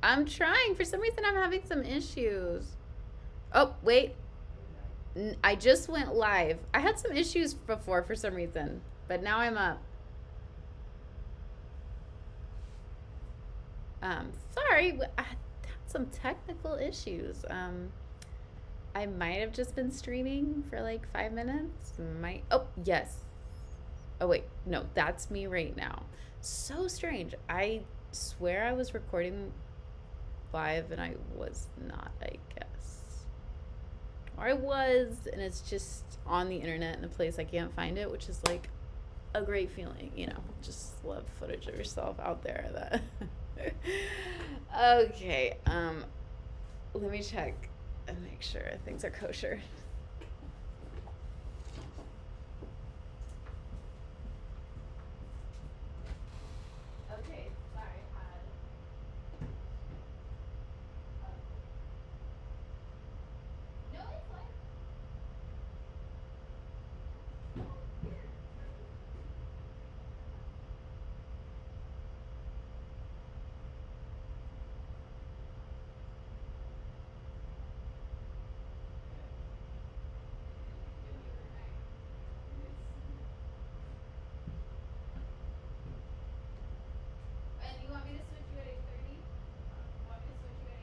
I'm trying. For some reason, I'm having some issues. Oh, wait. I just went live. I had some issues before for some reason, but now I'm up. Sorry, I had some technical issues. I might have just been streaming for like 5 minutes. Might. Oh, yes. Oh, wait. No, that's me right now. So strange. I swear I was recording live and I was not, I guess. Or I was, and it's just on the internet in a place I can't find it, which is like a great feeling, you know. Just love footage of yourself out there that okay, let me check and make sure things are kosher. Okay, sorry, no, it's fine. And you want me to switch you at 8:30? Want me to switch you at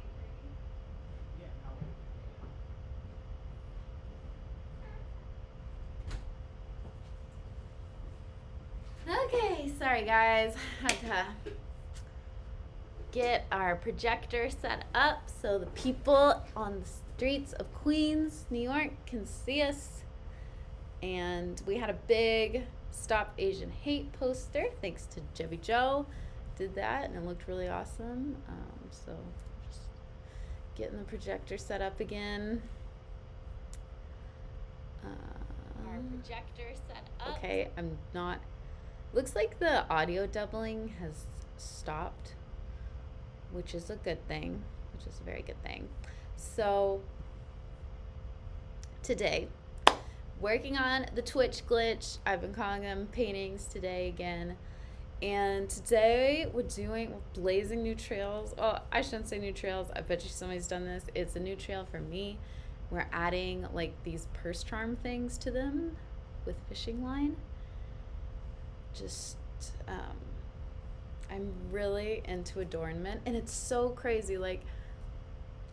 8:30? Okay, sorry guys. Had to get our projector set up so the people on the streets of Queens, New York can see us. And we had a big Stop Asian Hate poster, thanks to Jebby Joe. Did that and it looked really awesome. So just getting the projector set up again. Our projector set up. Okay, I'm not. Looks like the audio doubling has stopped, which is a good thing, which is a very good thing. So today, working on the Twitch glitch. I've been calling them paintings today again. And today we're blazing new trails. Oh, I shouldn't say new trails. I bet you somebody's done this. It's a new trail for me. We're adding like these purse charm things to them with fishing line. Just, I'm really into adornment. And it's so crazy. Like,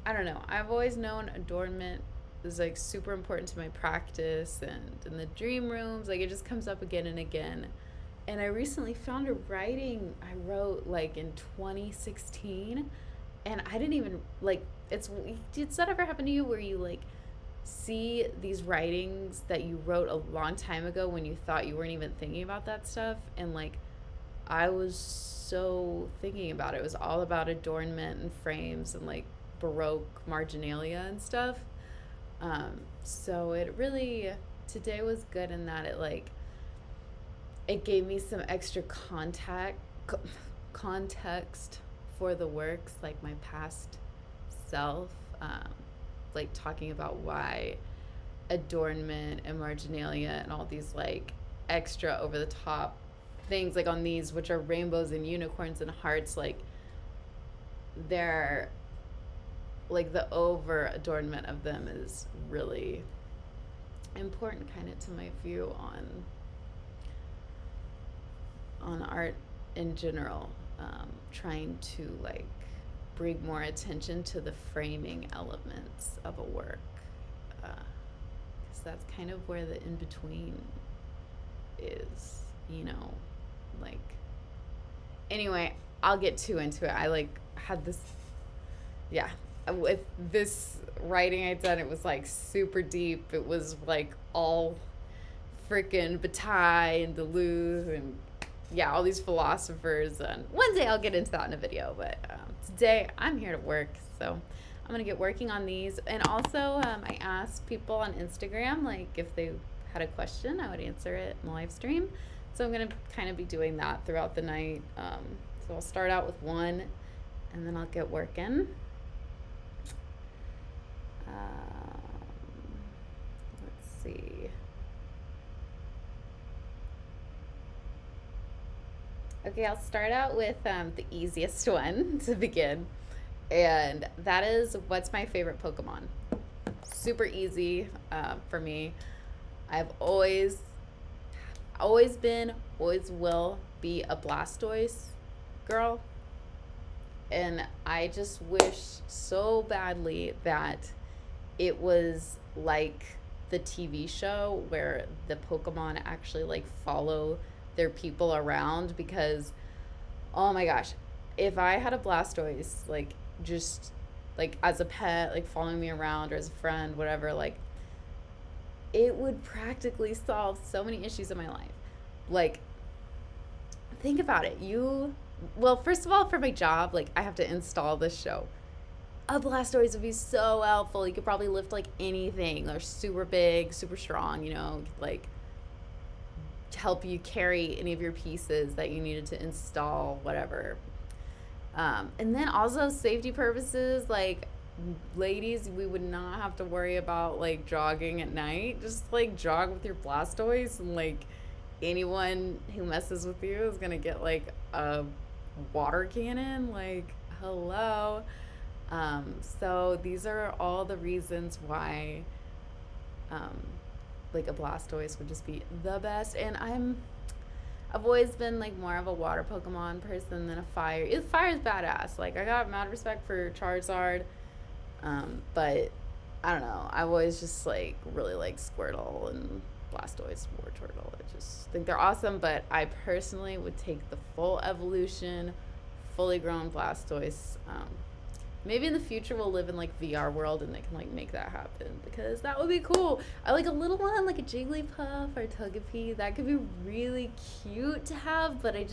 I don't know. I've always known adornment is like super important to my practice and in the dream rooms. Like, it just comes up again and again. And I recently found a writing I wrote like in 2016, and I didn't even like. Did that ever happen to you where you like see these writings that you wrote a long time ago when you thought you weren't even thinking about that stuff? And like, I was so thinking about it. It was all about adornment and frames and like Baroque marginalia and stuff. So it really, today was good in that it gave me some extra context for the works, like my past self, like talking about why adornment and marginalia and all these like extra over the top things like on these, which are rainbows and unicorns and hearts, like they're like the over adornment of them is really important kind of to my view on art in general, trying to like bring more attention to the framing elements of a work, because that's kind of where the in-between is, you know, like, anyway, I'll get too into it. I like had this, yeah, with this writing I'd done, it was like super deep. It was like all freaking Bataille and Duluth and yeah, all these philosophers. And one day I'll get into that in a video, but today I'm here to work, so I'm gonna get working on these. And also, I asked people on Instagram like if they had a question, I would answer it in the live stream. So I'm gonna kind of be doing that throughout the night. So I'll start out with one, and then I'll get working. Let's see. Okay, I'll start out with the easiest one to begin. And that is what's my favorite Pokemon. Super easy for me. I've always been, always will be a Blastoise girl. And I just wish so badly that it was like the TV show where the Pokemon actually like follow their people around, because oh my gosh, if I had a Blastoise like just like as a pet, like following me around or as a friend, whatever, like it would practically solve so many issues in my life. Like, think about it. Well, first of all, for my job, like I have to install this show. A Blastoise would be so helpful. You could probably lift like anything. They're super big, super strong, like help you carry any of your pieces that you needed to install, whatever. And then also safety purposes, like ladies, we would not have to worry about like jogging at night. Just like jog with your Blastoise, and like anyone who messes with you is gonna get like a water cannon. Like, hello. So these are all the reasons why like a Blastoise would just be the best. And I've always been like more of a water Pokemon person than a fire. Fire is badass. Like I got mad respect for Charizard, but I don't know. I've always just like really like Squirtle and Blastoise, Wartortle. I just think they're awesome. But I personally would take the full evolution, fully grown Blastoise. Maybe in the future we'll live in like VR world and they can like make that happen, because that would be cool. I like a little one like a Jigglypuff or Togepi. That could be really cute to have, but I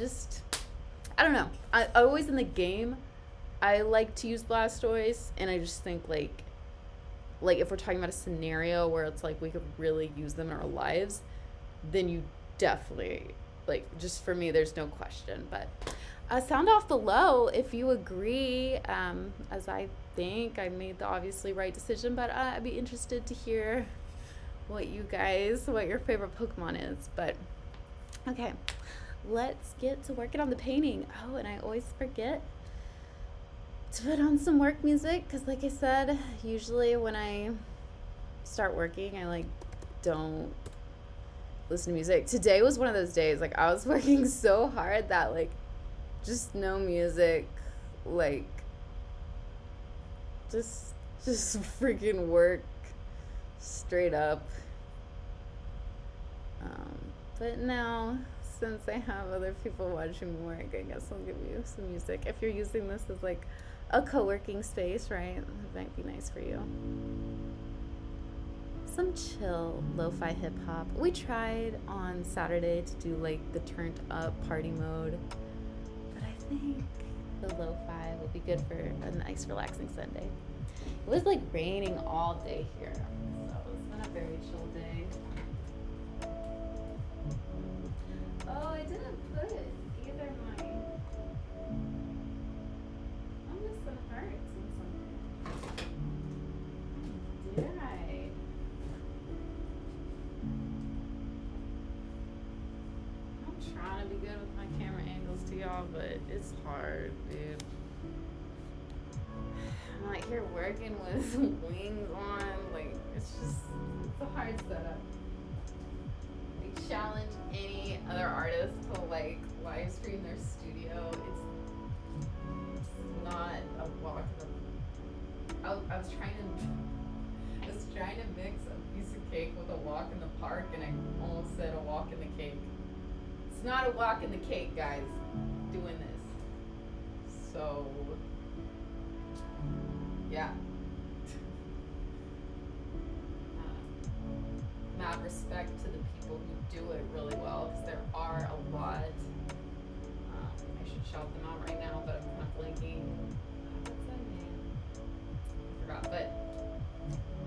don't know. I always in the game, I like to use Blastoise, and I just think like if we're talking about a scenario where it's like we could really use them in our lives, then you definitely like, just for me, there's no question. But sound off below if you agree, as I think I made the obviously right decision, but I'd be interested to hear what your favorite Pokemon is. But okay, let's get to working on the painting. Oh, and I always forget to put on some work music, because like I said, usually when I start working, I like don't listen to music. Today was one of those days, like I was working so hard that like just no music, like just freaking work straight up. But now, since I have other people watching me work, I guess I'll give you some music. If you're using this as like a co-working space, right, it might be nice for you. Some chill lo-fi hip-hop. We tried on Saturday to do like the turned up party mode, but I think the lo-fi will be good for a nice relaxing Sunday. It was like raining all day here, so it's been a very chill day. Oh, I didn't put either my, I'm missing hearts and something. Did I? I'm trying to be good with my camera angles to y'all, but it's hard, dude. I'm like here working with wings on, like it's a hard setup. We challenge any other artist to like live stream their studio. It's not a walk in the, I was trying to mix a piece of cake with a walk in the park, and I almost said a walk in the cake. It's not a walk in the cake, guys, doing this. So yeah. Mad respect to the people who do it really well, because there are a lot. I should shout them out right now, but I'm kind of blanking. What's that name? I forgot, but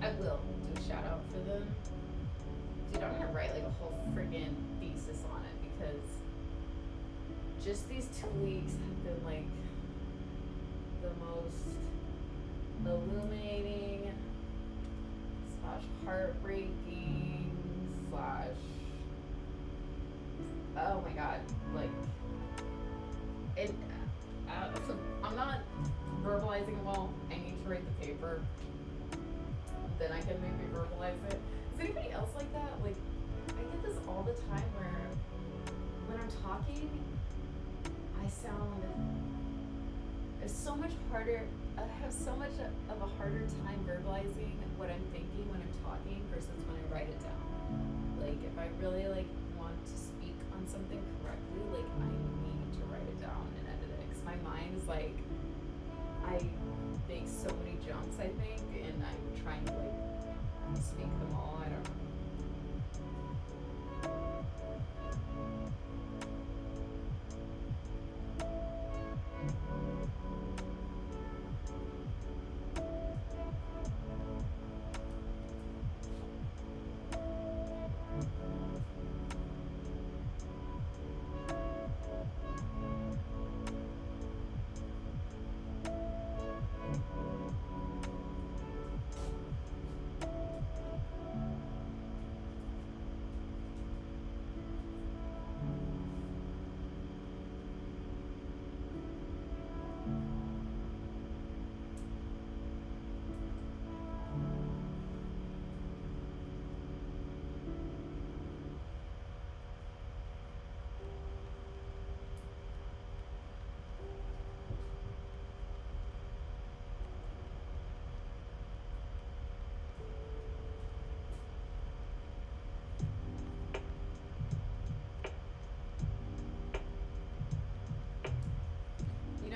I will do a shout out for them. Dude, I'm gonna write like a whole friggin' thesis on it, because just these 2 weeks have been like the most illuminating / heartbreaking / oh my god, like it, I'm not verbalizing it well. I need to write the paper. Then I can maybe verbalize it. Is anybody else like that? Like, I get this all the time where when I'm talking, it's so much harder. I have so much of a harder time verbalizing what I'm thinking when I'm talking versus when I write it down. Like, if I really like want to speak on something correctly, like I need to write it down and edit it. Cause my mind is like, I make so many jumps, I think, and I'm trying to like speak them all. I don't know.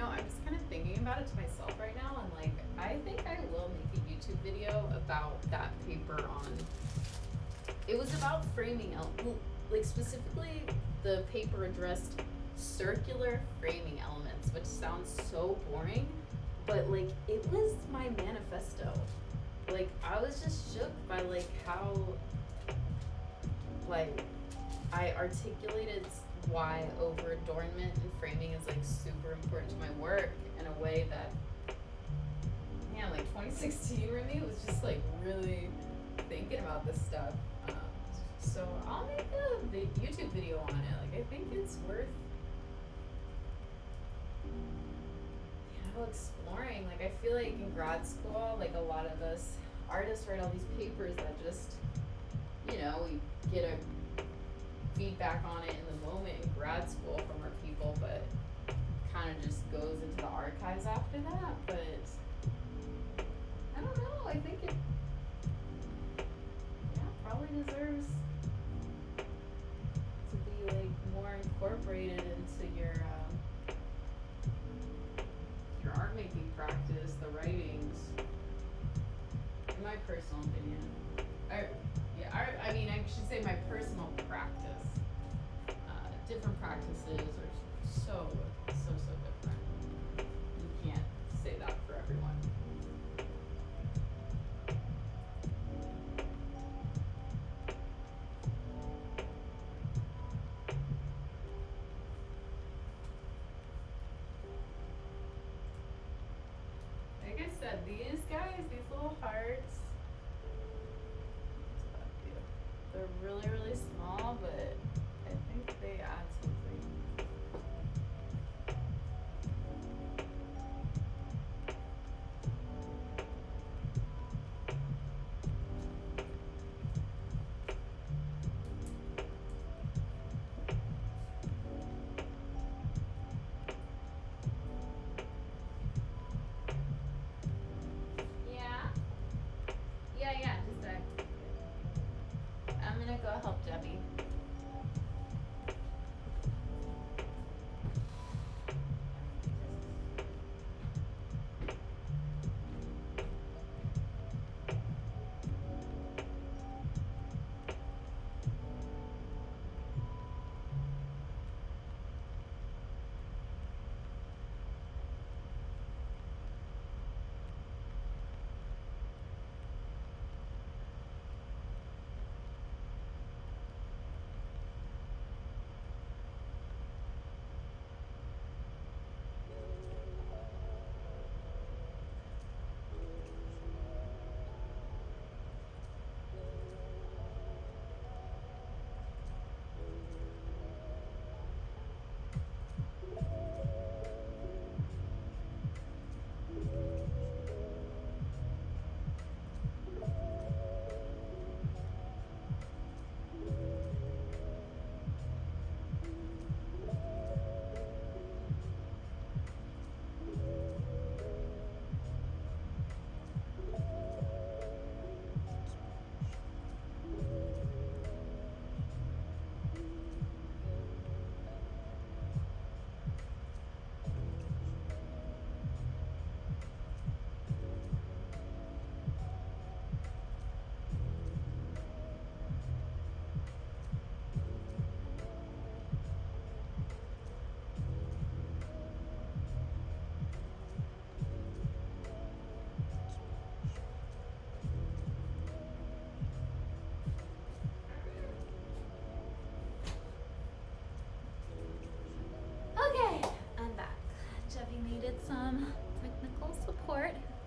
I'm just kind of thinking about it to myself right now, and like, I think I will make a YouTube video about that paper on. It was about framing like specifically the paper addressed circular framing elements, which sounds so boring, but like it was my manifesto. Like I was just shook by like how like I articulated why over adornment and framing is like super important to my work in a way that, man, like 2016 Remi was just like really thinking about this stuff. So I'll make a YouTube video on it. Like I think it's worth, exploring. Like I feel like in grad school, like a lot of us artists write all these papers that just, we get a feedback on it in the moment in grad school from our people, but kind of just goes into the archives after that. But I don't know, I think it probably deserves to be like more incorporated into your art making practice, the writings, in my personal opinion. I should say my personal practice. Different practices are so different. You can't say that for everyone. Like I said, these guys, these little hearts, they're really, really small, but I think they add something. Yeah, just a sec. I'm gonna go help Debbie.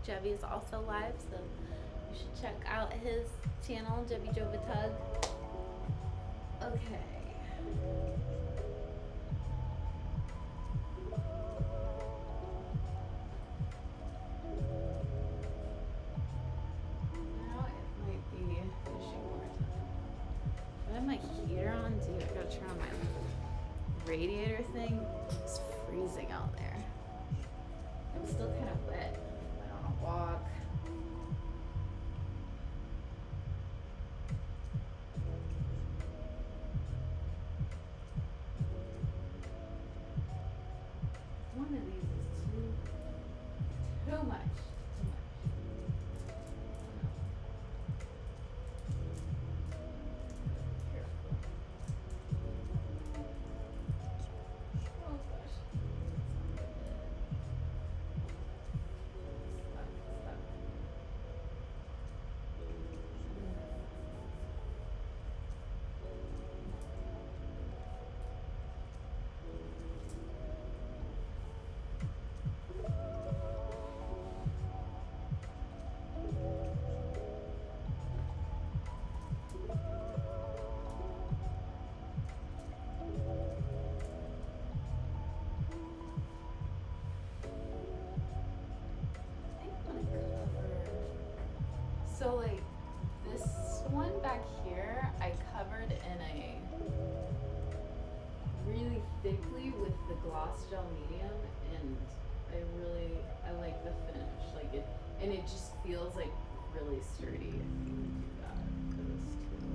Jebby is also live, so you should check out his channel, Jebby Jovatug. Okay. Now it might be fishing more time. I have my heater on, dude. I gotta turn on my radiator thing. It's freezing out there. I'm still kind of wet. I don't want to walk. One of these is too much. Too much. Careful. Oh gosh. Stuck. So like this one back here, I covered in a really thickly with the gloss gel medium, and I like the finish, like it, and it just feels like really sturdy if you do that for this too.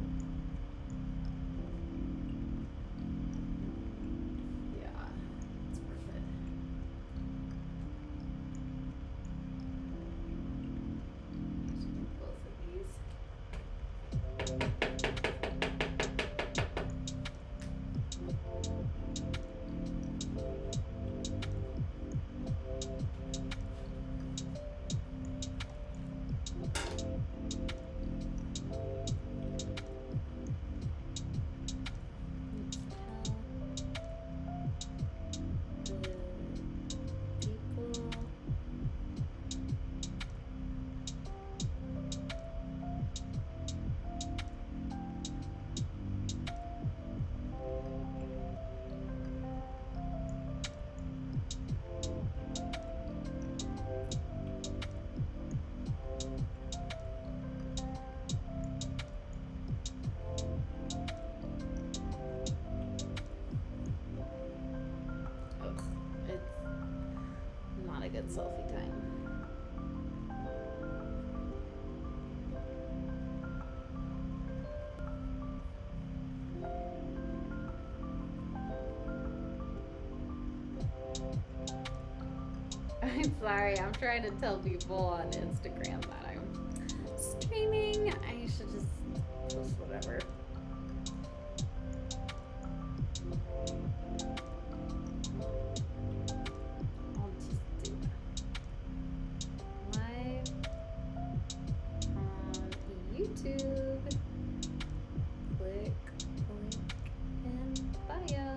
Yeah, it's worth it. Both of these. Good selfie time. I'm sorry, I'm trying to tell people on Instagram that I'm streaming. I should just post whatever. YouTube. Click link in bio.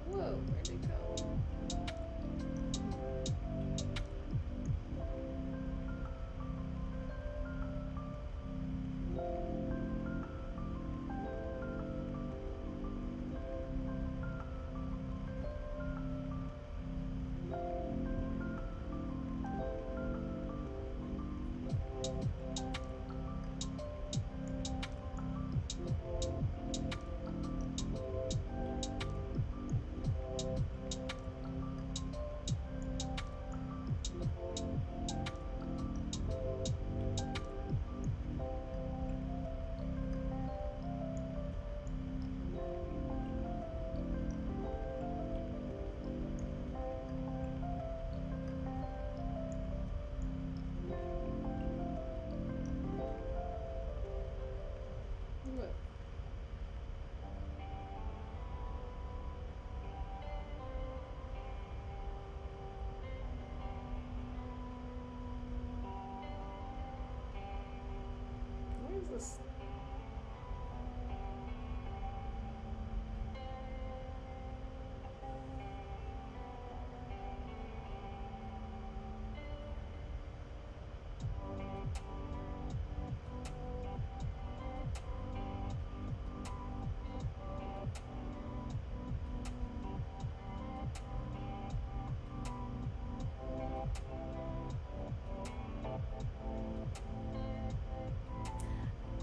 Whoa, where'd it go?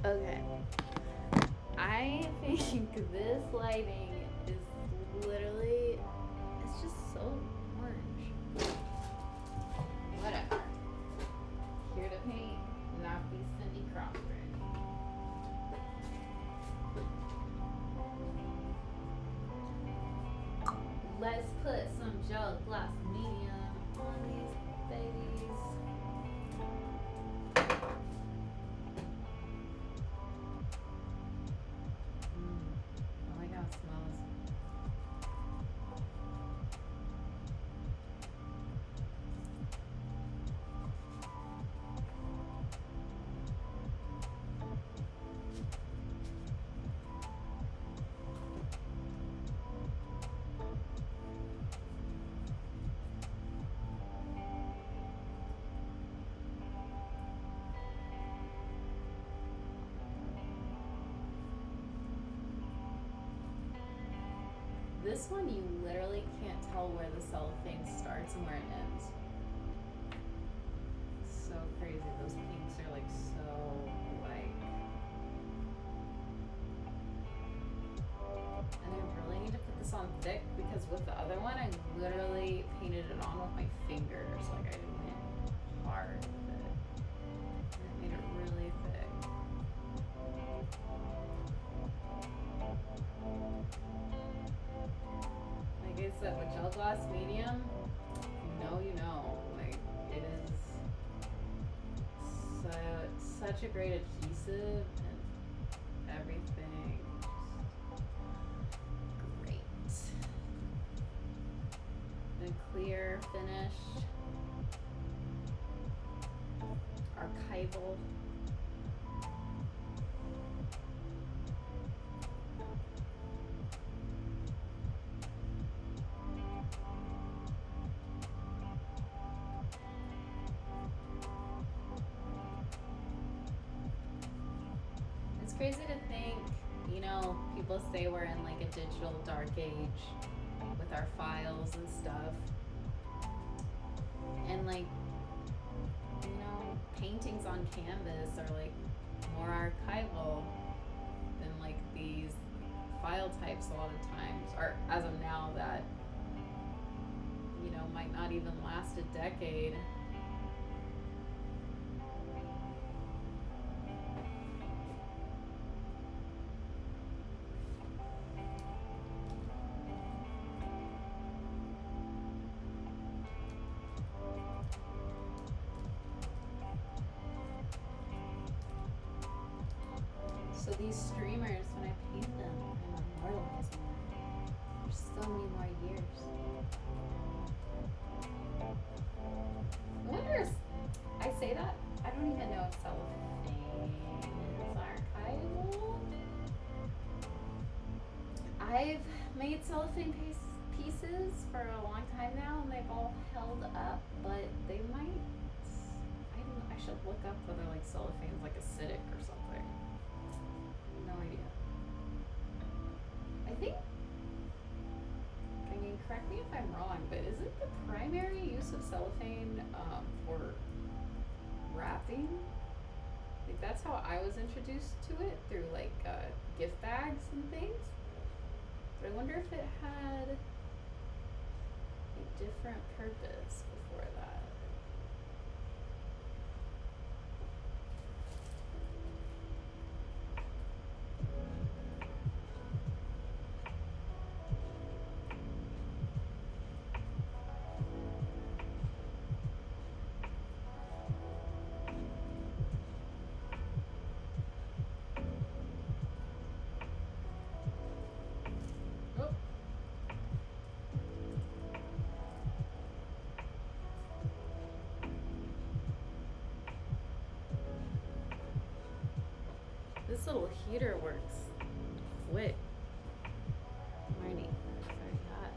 Okay. I think this lighting is literally, it's just so orange. Whatever. Here to paint, not be Cindy Crawford. Let's put some gel gloss medium on these babies. I like how it smells. This one, you literally can't tell where the cellophane starts and where it ends. So crazy. Those pinks are like so alike. And I really need to put this on thick because with the other one, I literally painted it on with my fingers. Like I went hard with it. And it made it really thick. Like I said, with gel gloss medium, you know, like it is such a great adhesive and everything. Great. The clear finish, archival. Crazy to think, you know, people say we're in like a digital dark age with our files and stuff. And like, you know, paintings on canvas are like more archival than like these file types a lot of times, or as of now that, you know, might not even last a decade. So these streamers, when I paint them, I memorialize them for so many more years. I wonder if I say that, I don't even know if cellophane is archival. I've made cellophane pieces for a long time now, and they've all held up, but they might. I should look up whether like cellophane's like acidic or something. No idea. I think, I mean, correct me if I'm wrong, but isn't the primary use of cellophane for wrapping? Like that's how I was introduced to it, through like gift bags and things. But I wonder if it had a different purpose before that. This little heater works quick. Marnie, it's already hot.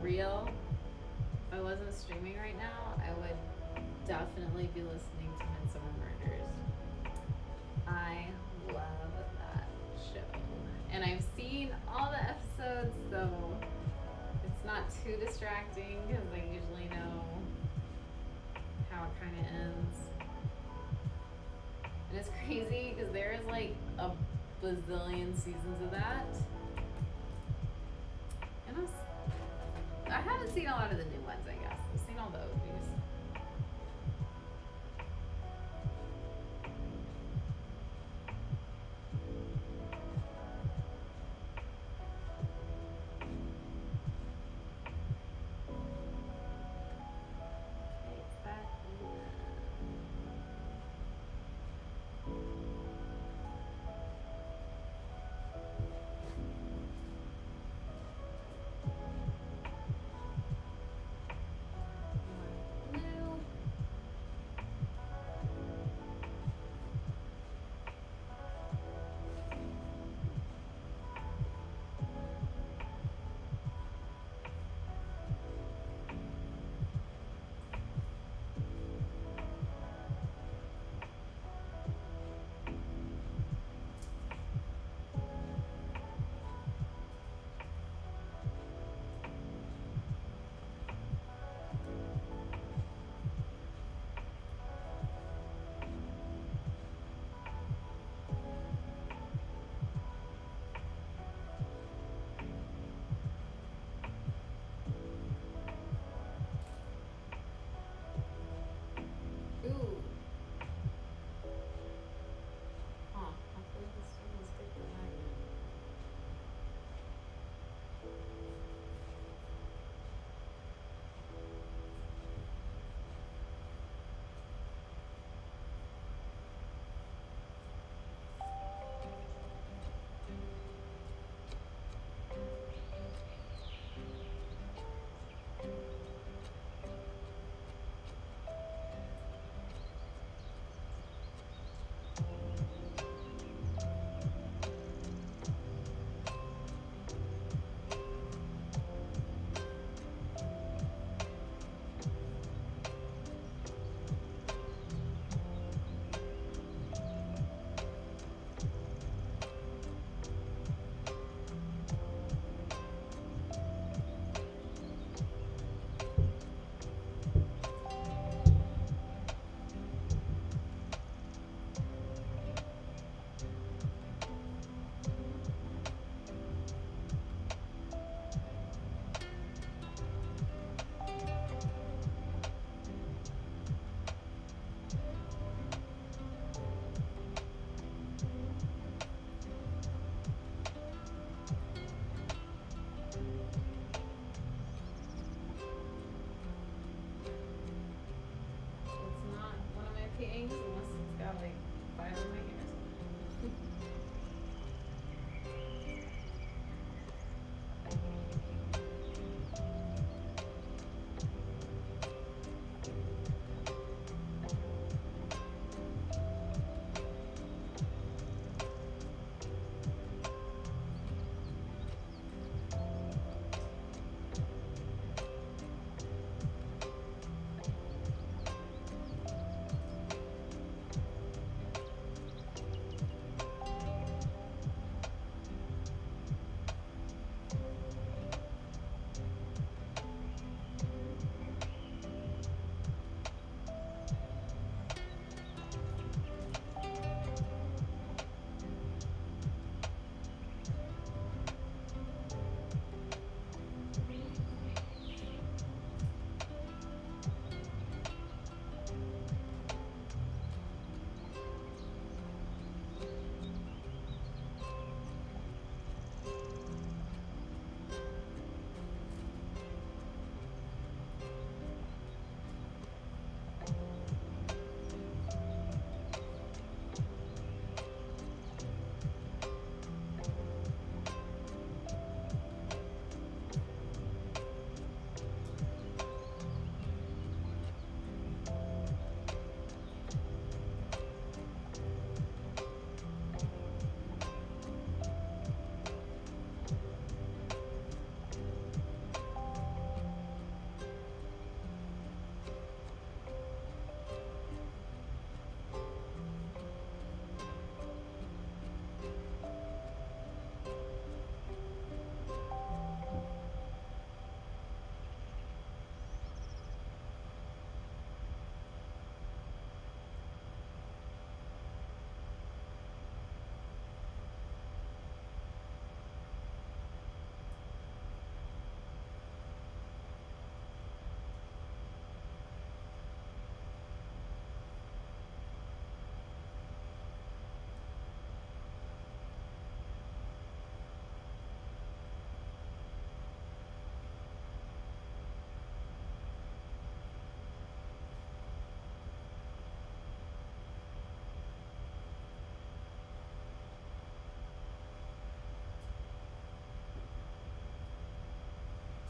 real, if I wasn't streaming right now, I would definitely be listening to Midsummer Murders. I love that show. And I've seen all the episodes, so it's not too distracting because I usually know how it kind of ends. And it's crazy because there is like a bazillion seasons of that. And I haven't seen a lot of the new ones, I guess. I've seen all the OGs.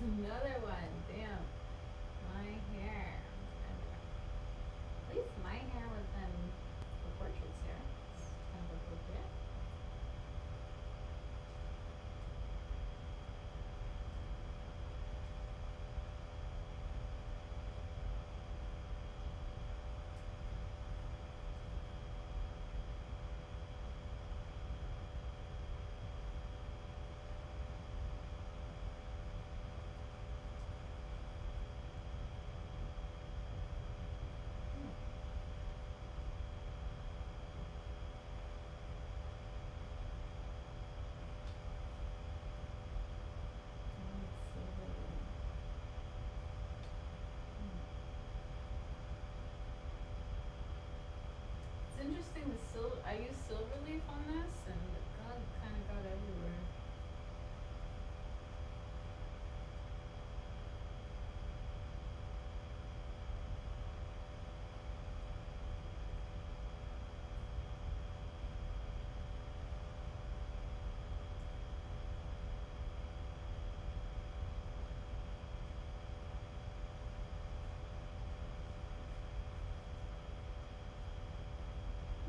another one. Damn. My hair. At least my hair within the portraits here. It's kind of appropriate. It's interesting. I used silver leaf on this, and God kind of got everywhere.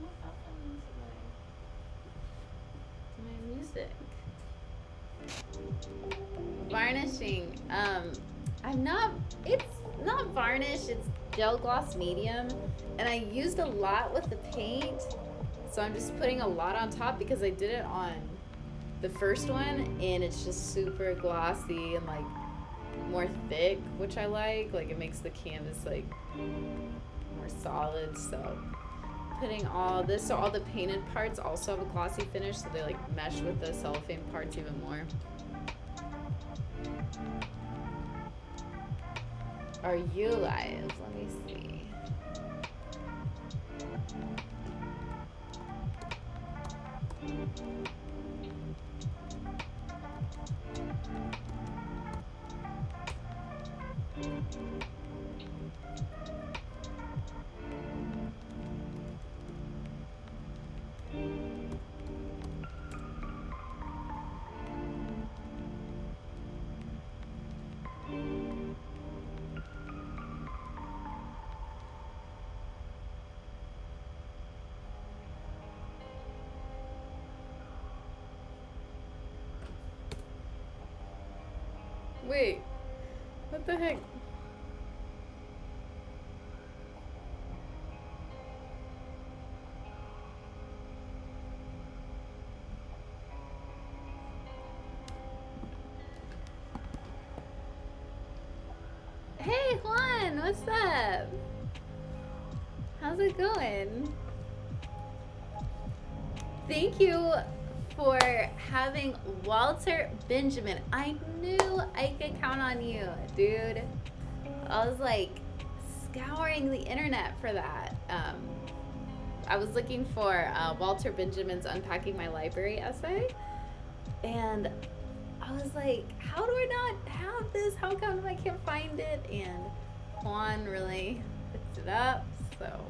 What happened to my music? Varnishing. It's not varnish, it's gel gloss medium. And I used a lot with the paint. So I'm just putting a lot on top because I did it on the first one and it's just super glossy and like more thick, which I like. Like it makes the canvas like more solid. So putting all this, so all the painted parts also have a glossy finish, so they like mesh with the cellophane parts even more. Are you live? Let me see. Wait, what the heck? Hey Juan, what's up? How's it going? Thank you for having Walter Benjamin. I knew I could count on you, dude. I was like scouring the internet for that. I was looking for Walter Benjamin's Unpacking My Library essay, and I was like, how do I not have this? How come I can't find it? And Juan really picked it up, so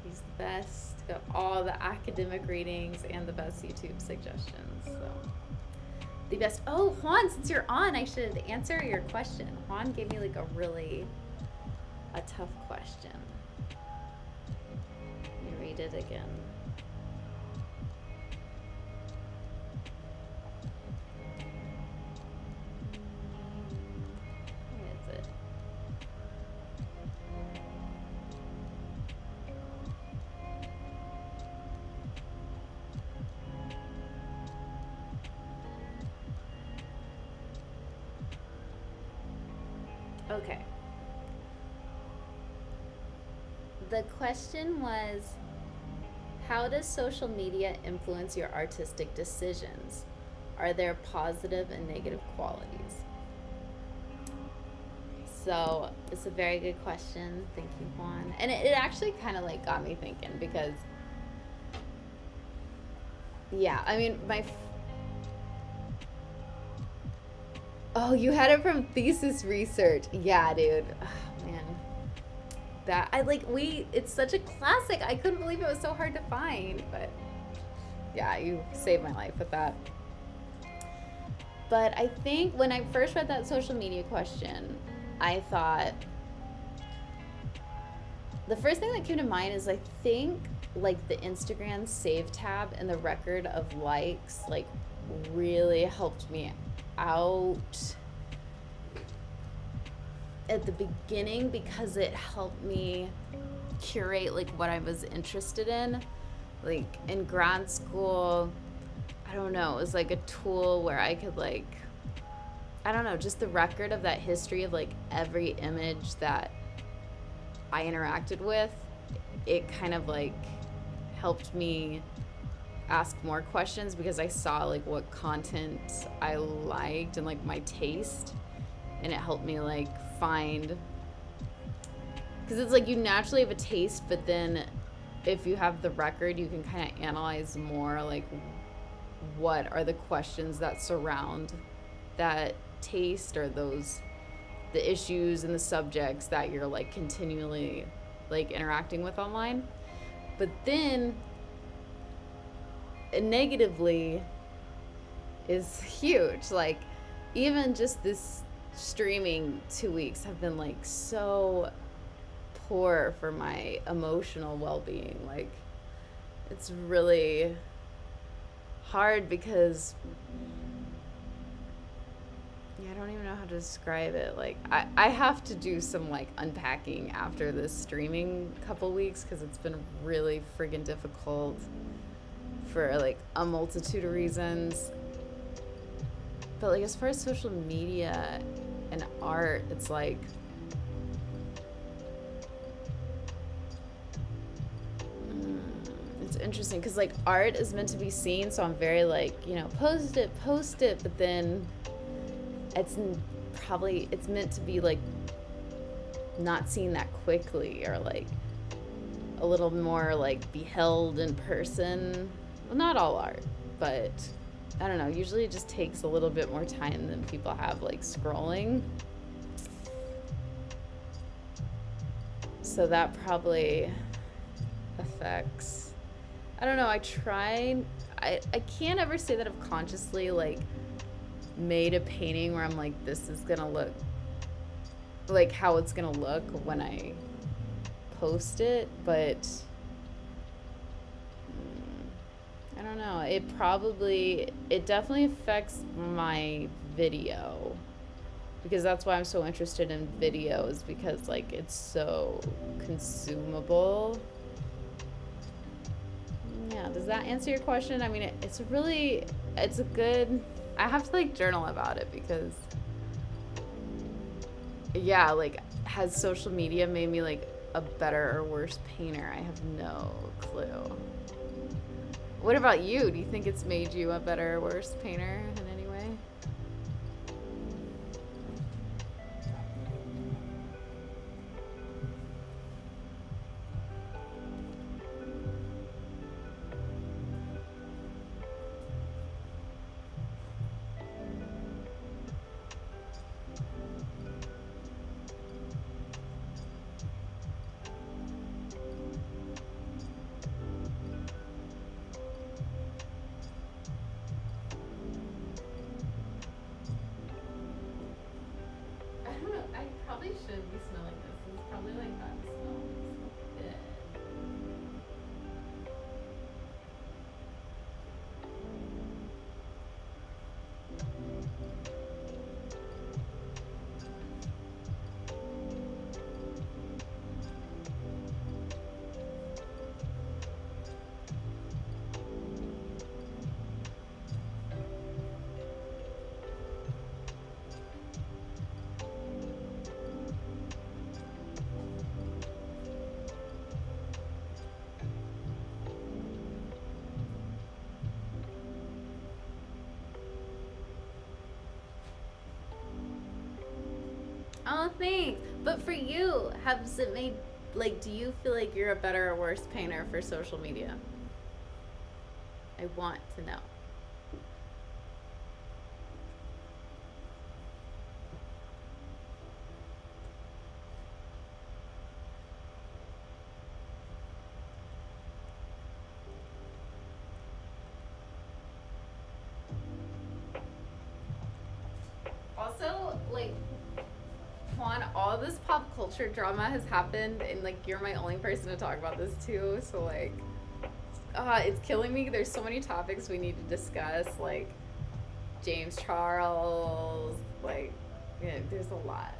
he's the best. Got all the academic readings and the best YouTube suggestions. So the best. Oh, Juan, since you're on, I should answer your question. Juan gave me like a tough question. Let me read it again. Where is it? Okay. The question was, how does social media influence your artistic decisions? Are there positive and negative qualities? So it's a very good question. Thank you, Juan. And it actually kind of like got me thinking because, yeah, I mean, oh, you had it from thesis research. Yeah, dude. Oh, man. It's such a classic. I couldn't believe it was so hard to find, but yeah, you saved my life with that. But I think when I first read that social media question, I thought the first thing that came to mind is, I think, like, the Instagram save tab and the record of likes, like, really helped me out at the beginning, because it helped me curate, like, what I was interested in. Like, in grad school, I don't know, it was like a tool where I could, like, I don't know, just the record of that history of, like, every image that I interacted with. It kind of, like, helped me ask more questions, because I saw, like, what content I liked and, like, my taste. And it helped me, like, find, because it's like you naturally have a taste, but then if you have the record, you can kind of analyze more, like, what are the questions that surround that taste, or those, the issues and the subjects that you're, like, continually, like, interacting with online. But then negatively is huge. Like, even just this streaming 2 weeks have been, like, so poor for my emotional well-being. Like, it's really hard, because I don't even know how to describe it. Like, I have to do some, like, unpacking after this streaming couple weeks, because it's been really friggin' difficult for, like, a multitude of reasons. But, like, as far as social media and art, it's like, it's interesting, because, like, art is meant to be seen, so I'm very, like, post it, but then it's probably, it's meant to be, like, not seen that quickly, or, like, a little more, like, beheld in person. Well, not all art, but I don't know, usually it just takes a little bit more time than people have, like, scrolling. So that probably affects, I don't know, I can't ever say that I've consciously, like, made a painting where I'm like, this is gonna look like how it's gonna look when I post it, but I don't know. It definitely affects my video, because that's why I'm so interested in videos, because, like, it's so consumable. Yeah, does that answer your question? I mean, it's a good, I have to, like, journal about it, because, yeah, like, has social media made me, like, a better or worse painter? I have no clue. What about you? Do you think it's made you a better or worse painter in any way? I don't know. I probably should be smelling this. It's probably, like, that smells good. Oh, thanks. But for you, has it made, like, do you feel like you're a better or worse painter for social media? I want to know. also, like, Juan, all this pop culture drama has happened, and, like, you're my only person to talk about this, too. So, like, it's killing me. There's so many topics we need to discuss, like James Charles, like, yeah, there's a lot.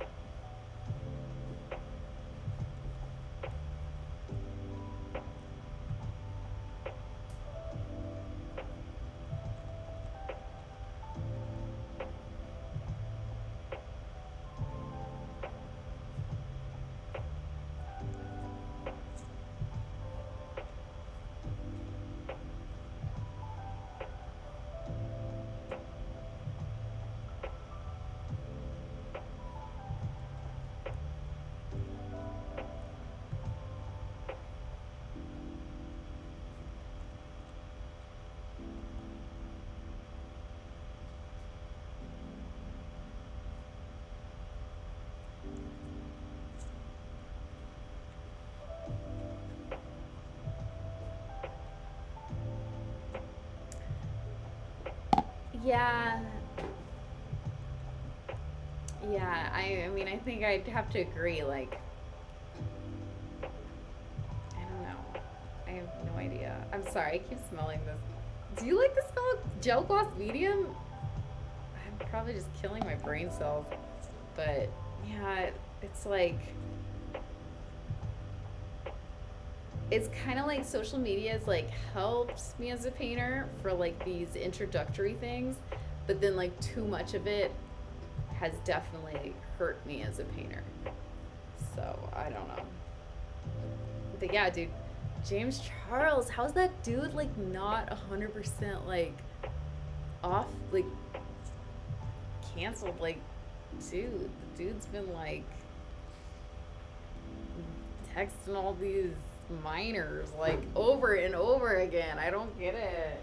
Yeah. Yeah, I mean, I think I'd have to agree. Like, I don't know. I have no idea. I'm sorry, I keep smelling this. Do you like the smell of gel gloss medium? I'm probably just killing my brain cells. But, yeah, it's like, it's kind of like social media has, like, helped me as a painter for, like, these introductory things. But then, like, too much of it has definitely hurt me as a painter. So, I don't know. But yeah, dude, James Charles, how's that dude, like, not 100%, like, off, like, canceled? Like, dude, the dude's been, like, texting all these minors, like, over and over again. I don't get it.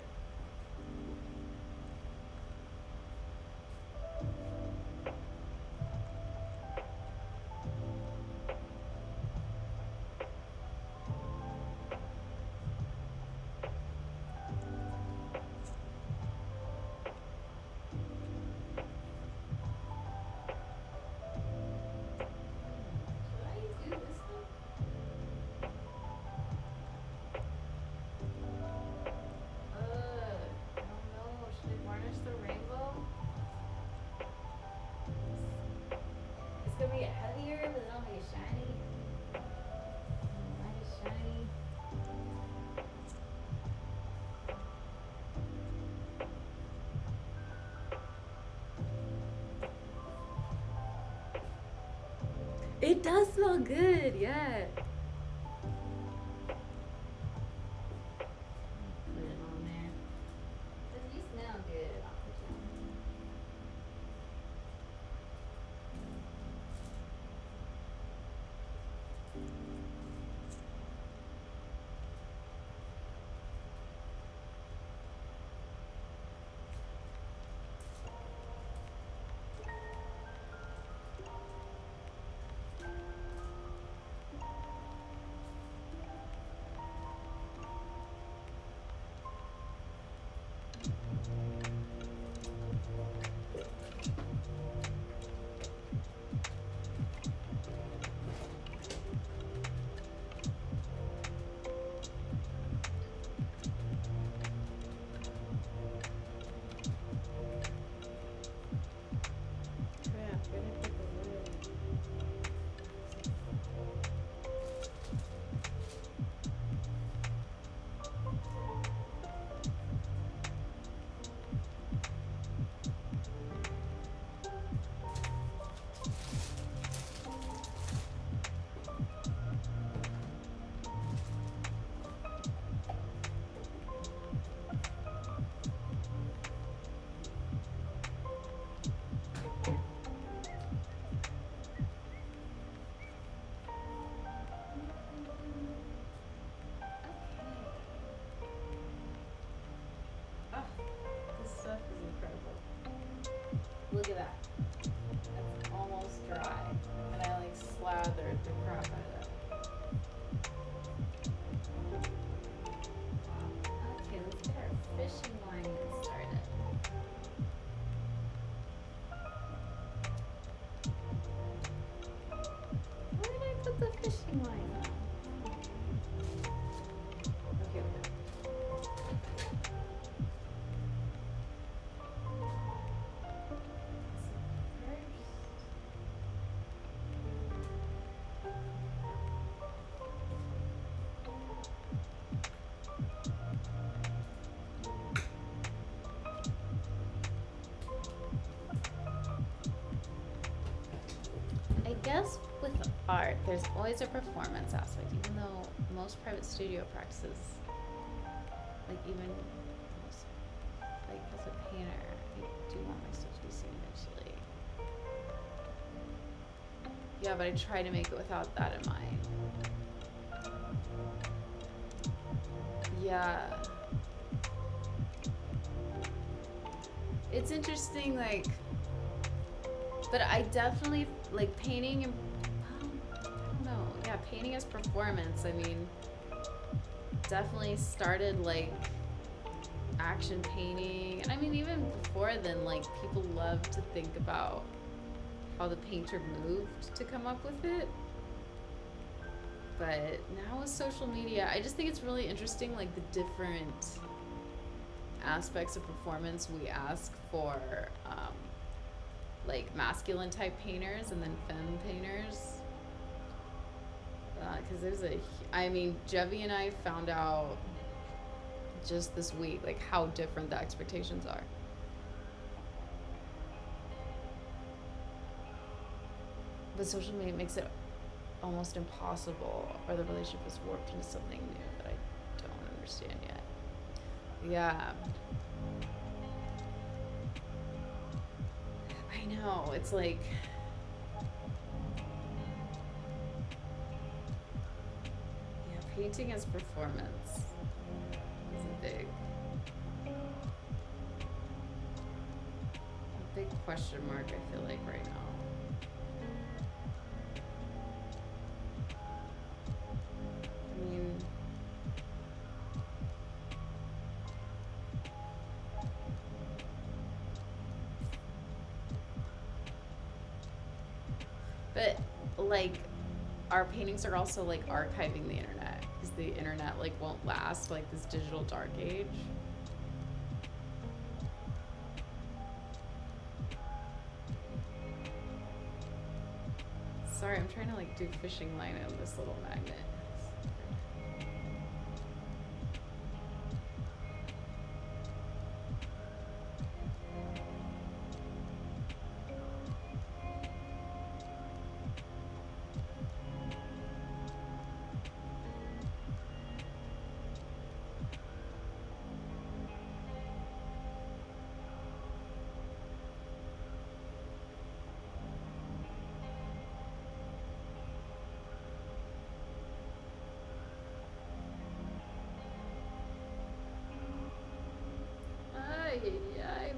It's gonna be heavier, but then I'll make it shiny. Mine is shiny. It does smell good, yeah. Put it on there. Does you smell good? I'll put you on. art, there's always a performance aspect, even though most private studio practices, like even like as a painter, I do want my stuff to be seen eventually. Yeah, but I try to make it without that in mind. Yeah. It's interesting, like, but I definitely, like, painting and, I don't know, yeah, painting as performance, I mean, definitely started, like, action painting, and I mean, even before then, like, people love to think about how the painter moved to come up with it. But now with social media, I just think it's really interesting, like, the different aspects of performance we ask for, like, masculine type painters and then femme painters. Because I mean, Jevi and I found out just this week, like, how different the expectations are. But social media makes it almost impossible, or the relationship is warped into something new that I don't understand yet. Yeah. I know, it's like, yeah, painting as performance is a big question mark, I feel like, right now. I mean, but, like, our paintings are also, like, archiving the internet, because the internet, like, won't last, like, this digital dark age. Sorry, I'm trying to, like, do fishing line on this little magnet.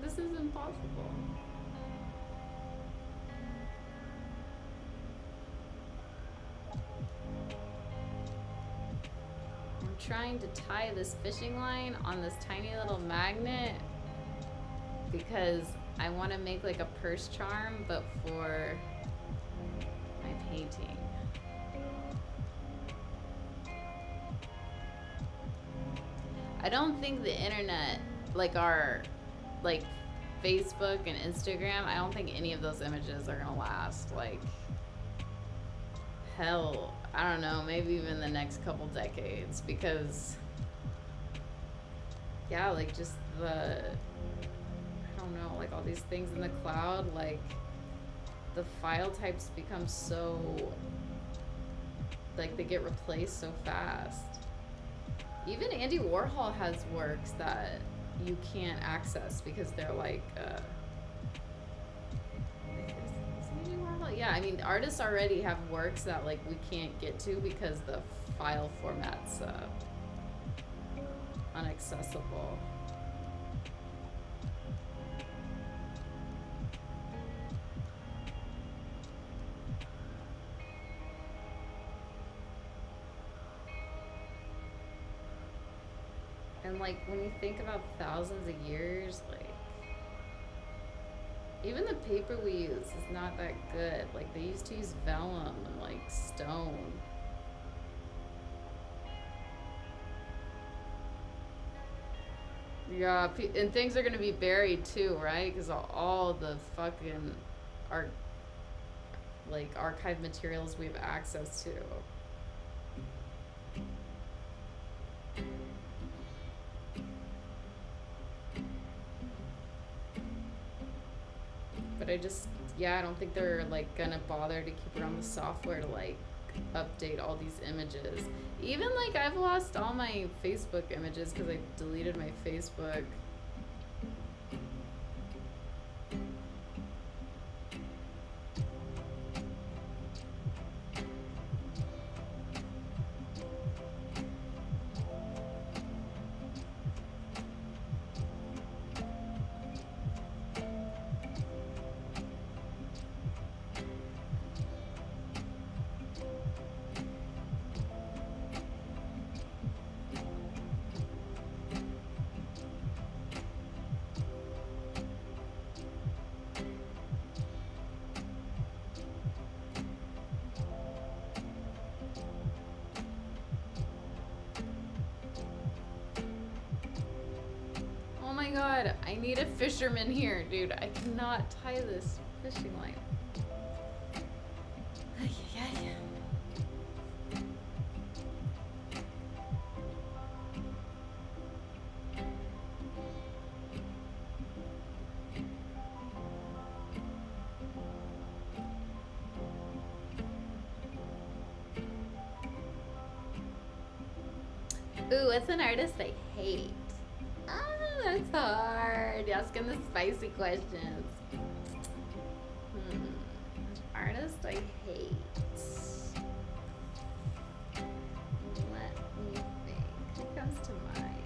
This is impossible. I'm trying to tie this fishing line on this tiny little magnet because I want to make, like, a purse charm, but for my painting. I don't think the internet, like our, like, Facebook and Instagram, I don't think any of those images are gonna last, like, hell, I don't know, maybe even the next couple decades, because, yeah, like, just I don't know, like, all these things in the cloud, like, the file types become so, like, they get replaced so fast. Even Andy Warhol has works that you can't access because they're like, is Andy Warhol? Yeah, I mean, artists already have works that, like, we can't get to because the file format's inaccessible. And, like, when you think about thousands of years, like, even the paper we use is not that good. Like, they used to use vellum and, like, stone. Yeah, and things are gonna be buried too, right? Because all the fucking like, archive materials we have access to. But I just, yeah, I don't think they're like gonna bother to keep around the software to like update all these images. Even like I've lost all my Facebook images because I deleted my Facebook. Oh my god, I need a fisherman here, dude. I cannot tie this fishing line. Ay, ay, ay. Ooh, what's an artist I hate? Ah, that's hard. You're asking the spicy questions. Artist I hate. Let me think. Who comes to mind?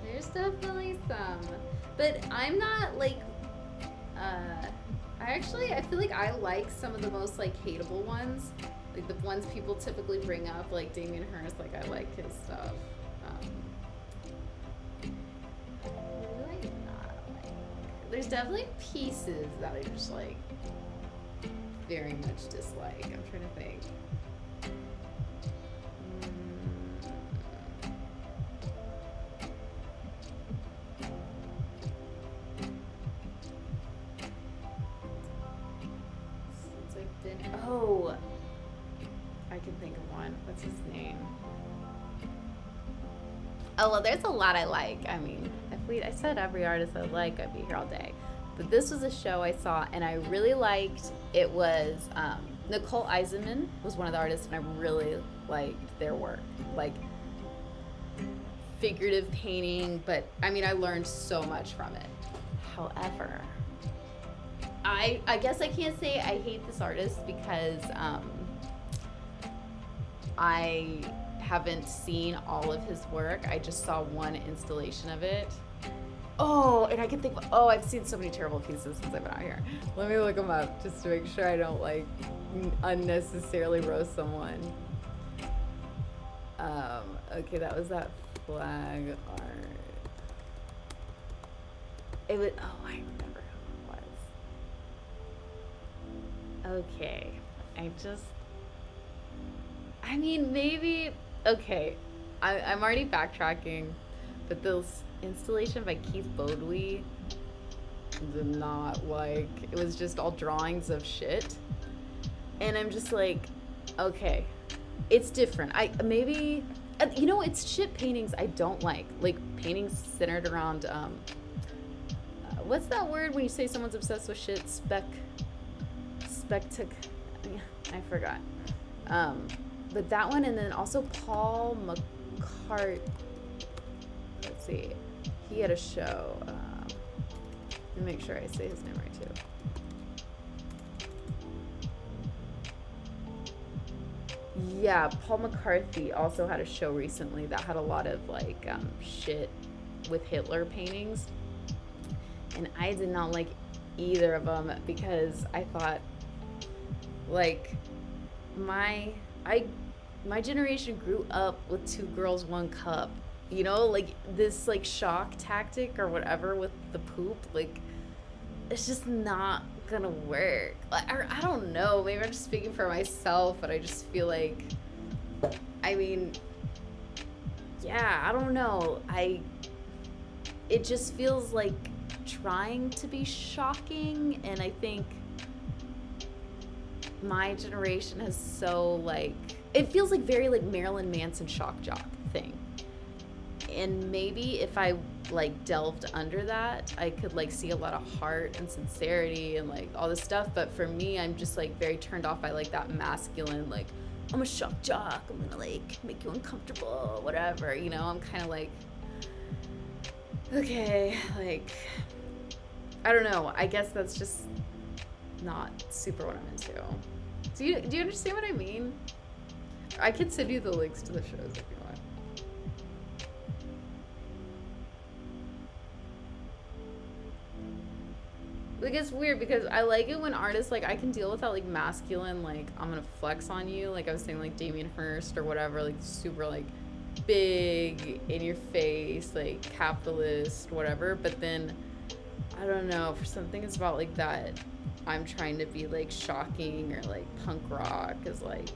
There's definitely some. But I'm not like I feel like I like some of the most like hateable ones, like the ones people typically bring up, like Damien Hirst. Like I like his stuff. Who do I not like? There's definitely pieces that I just like very much dislike. I'm trying to think. Oh, I can think of one. What's his name? Oh, well, there's a lot I like. I mean, I said every artist I like, I'd be here all day. But this was a show I saw, and I really liked. It was Nicole Eisenman was one of the artists, and I really liked their work. Like, figurative painting, but, I mean, I learned so much from it. However, I guess I can't say I hate this artist because I haven't seen all of his work. I just saw one installation of it. Oh, and I can think, I've seen so many terrible pieces since I've been out here. Let me look them up just to make sure I don't like unnecessarily roast someone. Okay, that was that flag art. It was, I remember who it was. Okay, I mean, maybe, okay, I'm already backtracking, but this installation by Keith Bodwee did not like, it was just all drawings of shit, and I'm just like, okay, it's different. It's shit paintings I don't like paintings centered around, what's that word when you say someone's obsessed with shit? I forgot. But that one, and then also Paul McCart. Let's see, he had a show. Let me make sure I say his name right too. Yeah, Paul McCarthy also had a show recently that had a lot of like shit with Hitler paintings, and I did not like either of them because I thought like my generation grew up with Two Girls, One Cup. Like this like shock tactic or whatever with the poop, like it's just not gonna work. I don't know, maybe I'm just speaking for myself, but I just feel like, I mean, yeah, I don't know. It just feels like trying to be shocking, and I think my generation has so like, it feels like very like Marilyn Manson shock jock thing. And maybe if I like delved under that, I could like see a lot of heart and sincerity and like all this stuff. But for me, I'm just like very turned off by like that masculine, like, I'm a shock jock, I'm gonna like make you uncomfortable, whatever, you know. I'm kind of like, okay, like, I don't know, I guess that's just not super what I'm into. Do you understand what I mean? I can send you the links to the shows if you want. Like, it's weird because I like it when artists, like, I can deal with that, like, masculine, like, I'm gonna flex on you, like I was saying, like, Damien Hirst or whatever, like, super, like, big, in your face, like, capitalist, whatever. But then, I don't know, for some things about, like, that I'm trying to be, like, shocking or, like, punk rock is, like,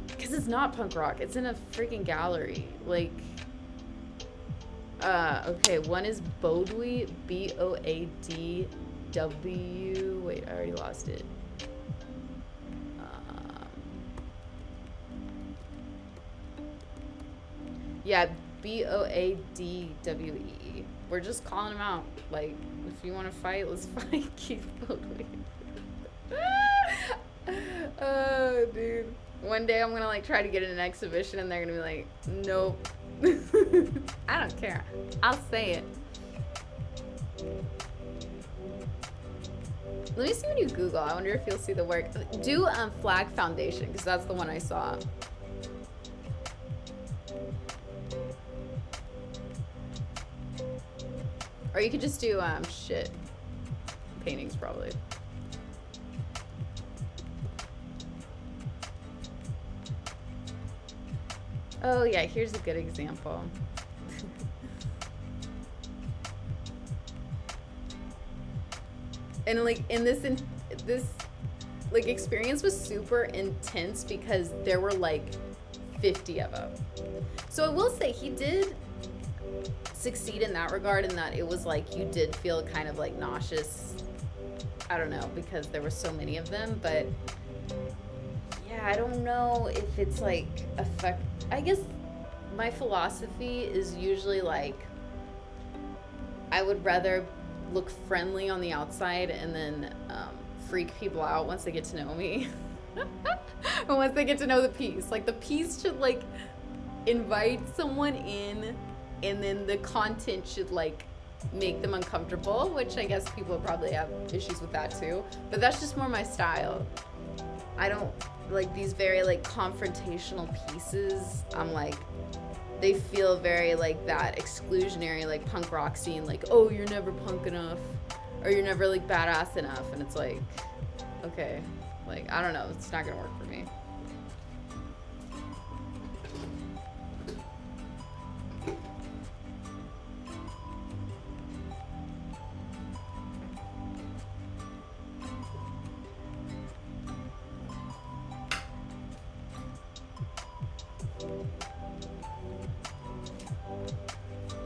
because it's not punk rock, it's in a freaking gallery, like, okay, one is Bodwe, Boadw. Wait, I already lost it. Yeah, Boadwe. We're just calling him out. Like, if you want to fight, let's fight Keith Bodwe. Oh, dude. One day I'm gonna like try to get in an exhibition and they're gonna be like, nope. I don't care. I'll say it. Let me see when you Google. I wonder if you'll see the work. Do Flag Foundation, because that's the one I saw. Or you could just do shit. Paintings probably. Oh yeah, here's a good example. And like this like experience was super intense because there were like 50 of them. So I will say he did succeed in that regard, in that it was like you did feel kind of like nauseous. I don't know, because there were so many of them, but yeah, I don't know if it's like I guess my philosophy is usually like I would rather look friendly on the outside and then freak people out once they get to know me. Or once they get to know the piece. Like the piece should like invite someone in, and then the content should like make them uncomfortable, which I guess people probably have issues with that too. But that's just more my style. I don't like these very like confrontational pieces. I'm like, they feel very like that exclusionary like punk rock scene, like, oh, you're never punk enough, or you're never like badass enough. And it's like, okay, like, I don't know, it's not gonna work for me.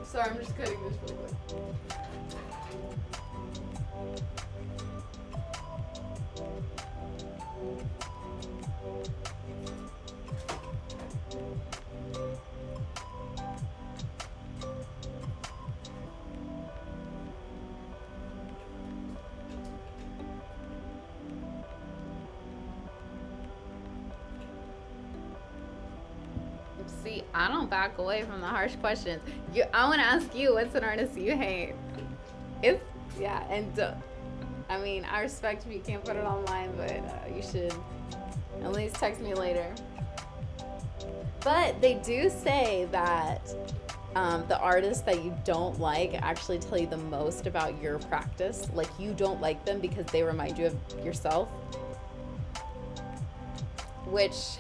Sorry, I'm just cutting this really quick. See, I don't back away from the harsh questions. I want to ask you, what's an artist you hate? Yeah, and I mean, I respect if you can't put it online, but you should at least text me later. But they do say that the artists that you don't like actually tell you the most about your practice. Like, you don't like them because they remind you of yourself. Which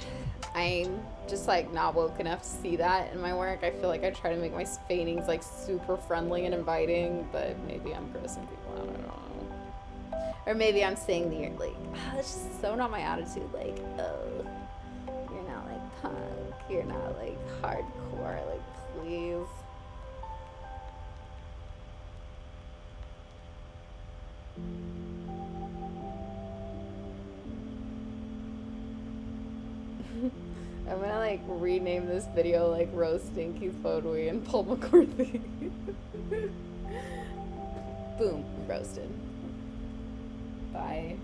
I'm just like not woke enough to see that in my work. I feel like I try to make my paintings like super friendly and inviting, but maybe I'm grossing people out. I don't know. Or maybe I'm saying the like, it's just so not my attitude. Like, oh, you're not like punk. You're not like hardcore. Like, please. I'm gonna like rename this video like roasting Keith Bodwee and Paul McCarthy. Boom, roasted. Bye.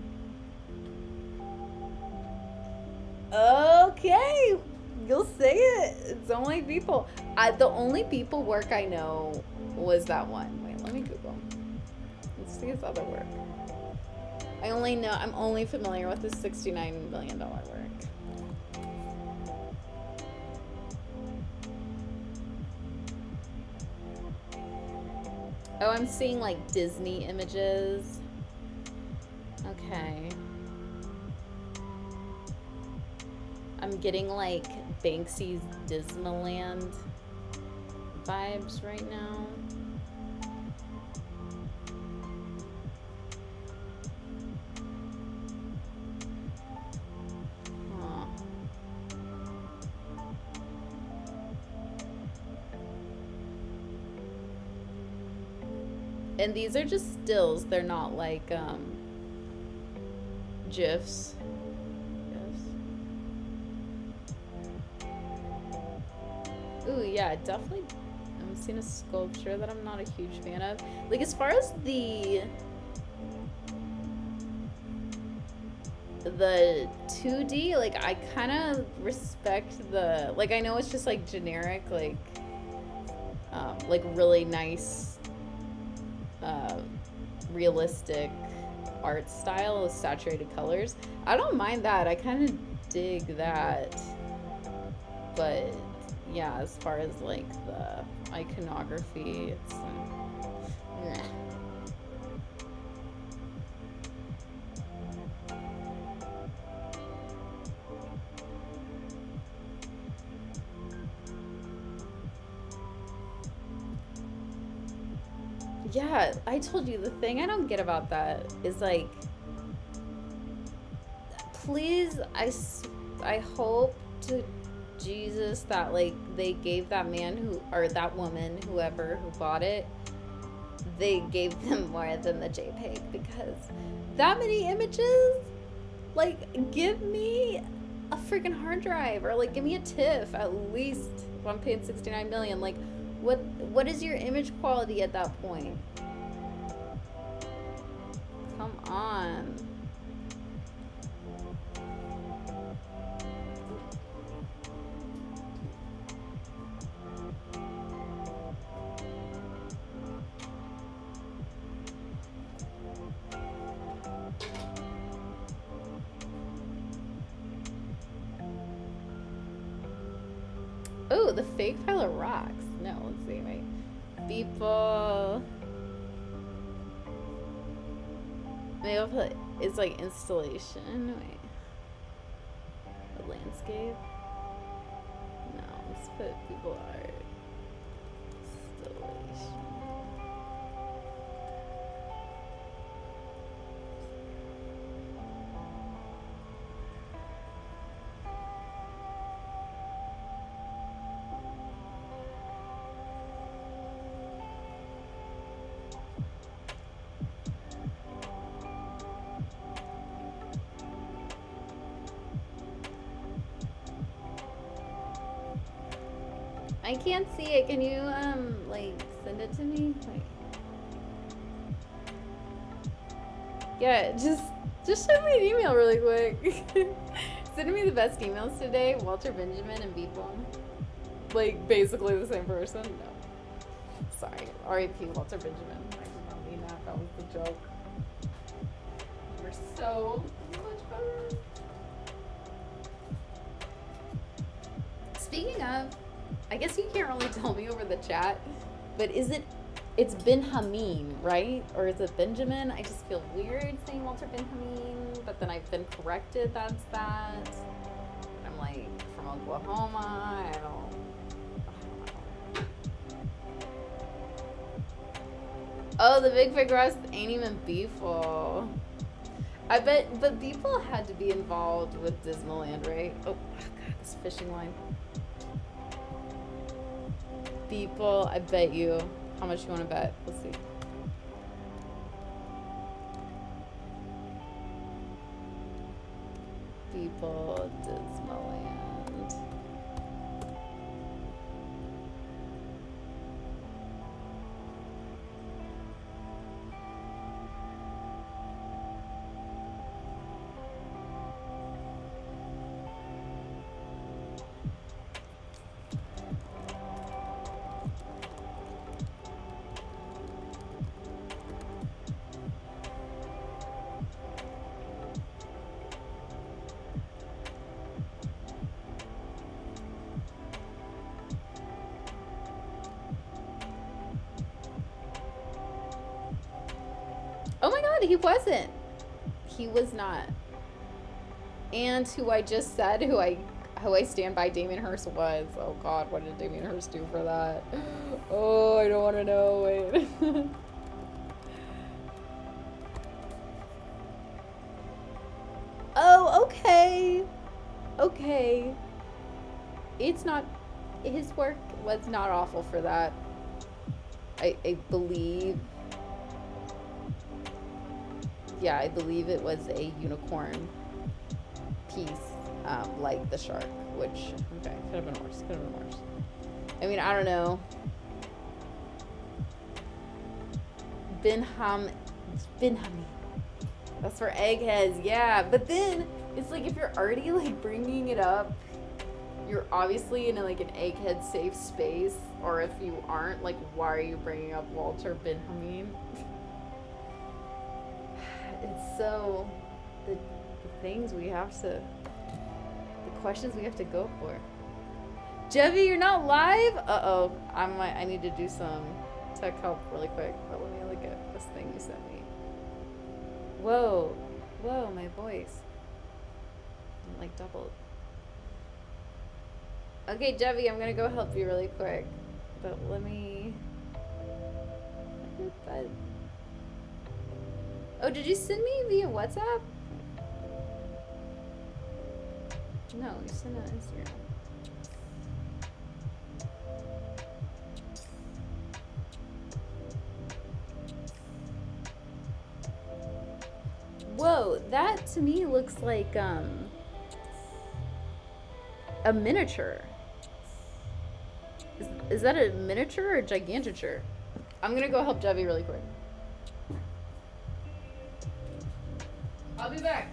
Okay, you'll say it. It's only people. The only people work I know was that one. Wait, let me Google. Let's see his other work. I'm only familiar with his $69 million work. Oh, I'm seeing like Disney images. Okay. I'm getting like Banksy's Disneyland vibes right now. Huh. And these are just stills, they're not like GIFs. Ooh, yeah, definitely. I'm seeing a sculpture that I'm not a huge fan of. Like, as far as the 2D, like, I kind of respect the, like, I know it's just like generic, like really nice, realistic art style with saturated colors. I don't mind that. I kind of dig that, but yeah, as far as like the iconography, it's meh. Yeah, I told you, the thing I don't get about that is like, please, I hope to Jesus that like they gave that man who, or that woman, whoever who bought it, they gave them more than the JPEG, because that many images, like, give me a freaking hard drive, or like give me a TIFF at least if I'm paying $69 million. Like, what is your image quality at that point? Come on. Oh, the fake pile of rocks. No, let's see, wait. People. Maybe I'll put, it's like installation. Wait. A landscape? No, let's put people art. Installation. I can't see it. Can you like send it to me? Like, yeah, just send me an email really quick. Send me the best emails today. Walter Benjamin and Beeple. Like basically the same person. No, sorry. R.I.P. Walter Benjamin. I did not mean that. That was the joke. We're so much better. Speaking of, I guess you can't really tell me over the chat, but it's Ben Hameen, right? Or is it Benjamin? I just feel weird saying Walter Ben Hameen, but then I've been corrected that's that. I'm like, from Oklahoma, I don't know. Oh, the Big Fig Rust ain't even Beeful. I bet, but Beeful had to be involved with Disneyland, right? Oh, God, this fishing line. People, I bet you. How much you want to bet? Let's see. People, Disneyland. not. He wasn't. He was not. And who I just said, who I stand by Damien Hirst was. Oh God, what did Damien Hirst do for that? Oh, I don't want to know. Wait. Oh, okay. Okay. It's not, his work was not awful for that. I believe, yeah, I believe it was a unicorn piece, like the shark, which, okay, could have been worse, could have been worse. I mean, I don't know. Benhami. That's for eggheads, yeah. But then, it's like if you're already like bringing it up, you're obviously in like an egghead safe space, or if you aren't, like, why are you bringing up Walter Benjamin? It's so, the things we have to, the questions we have to go for. Jevy, you're not live? Uh-oh, I need to do some tech help really quick, but let me look at this thing you sent me. Whoa, my voice. I'm like doubled. Okay, Jevy, I'm gonna go help you really quick. But let me... Oh, did you send me via WhatsApp? No, you sent it on Instagram. Whoa, that to me looks like a miniature. Is that a miniature or a gigantature? I'm gonna go help Jevy really quick. I'll be back.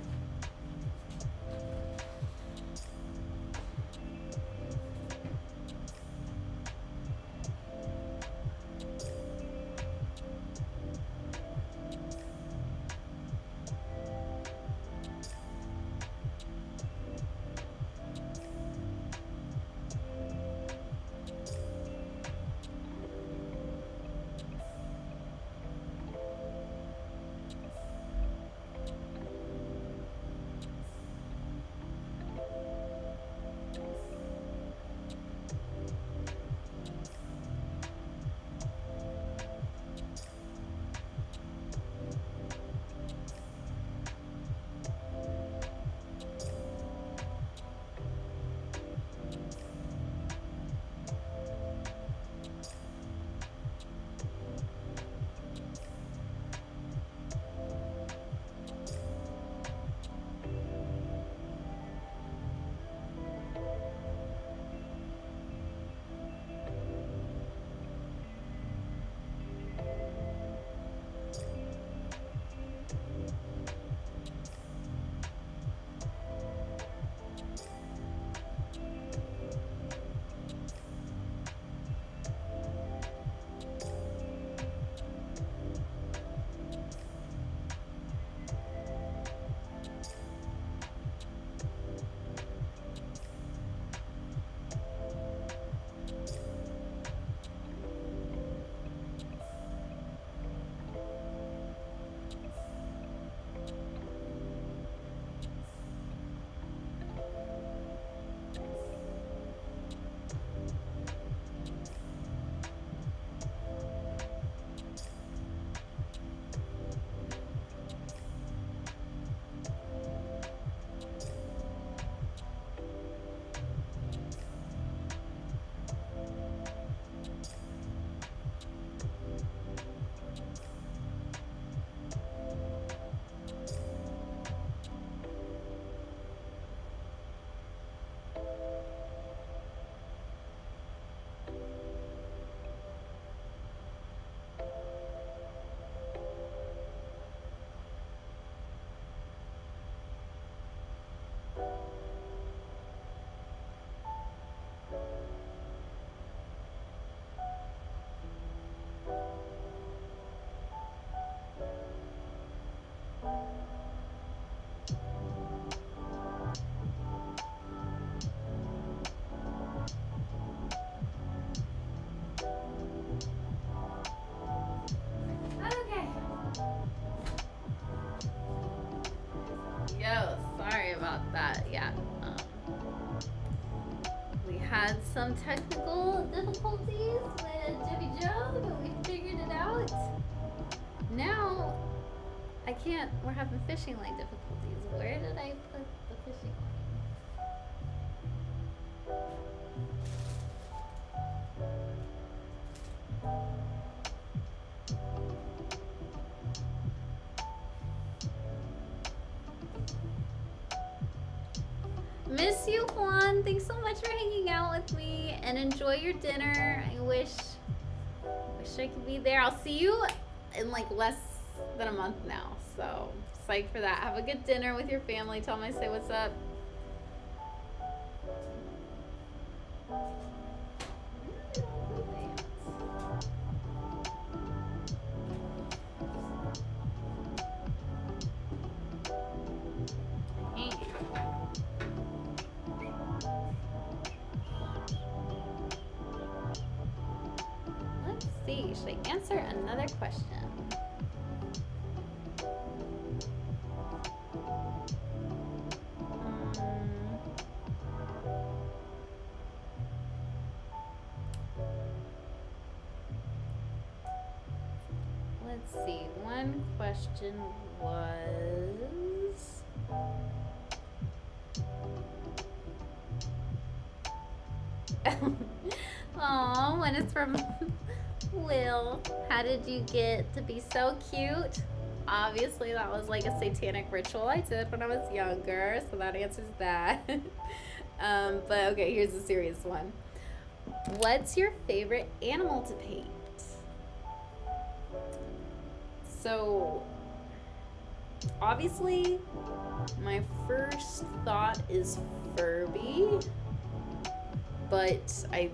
had some technical difficulties with Jimmy Joe, but we figured it out. Now, I can't, we're having fishing line difficulties. Where did I put the fishing line? Miss you, Juan. Thanks so much for hanging out with me, and enjoy your dinner. I wish I could be there. I'll see you in like less than a month now, so psyched for that. Have a good dinner with your family. Tell them I say what's up. Let's see, should I answer another question? Let's see, one question was, oh, when it's from Will, how did you get to be so cute? Obviously, that was like a satanic ritual I did when I was younger, so that answers that. But okay, here's a serious one. What's your favorite animal to paint? So, obviously, my first thought is Furby, but I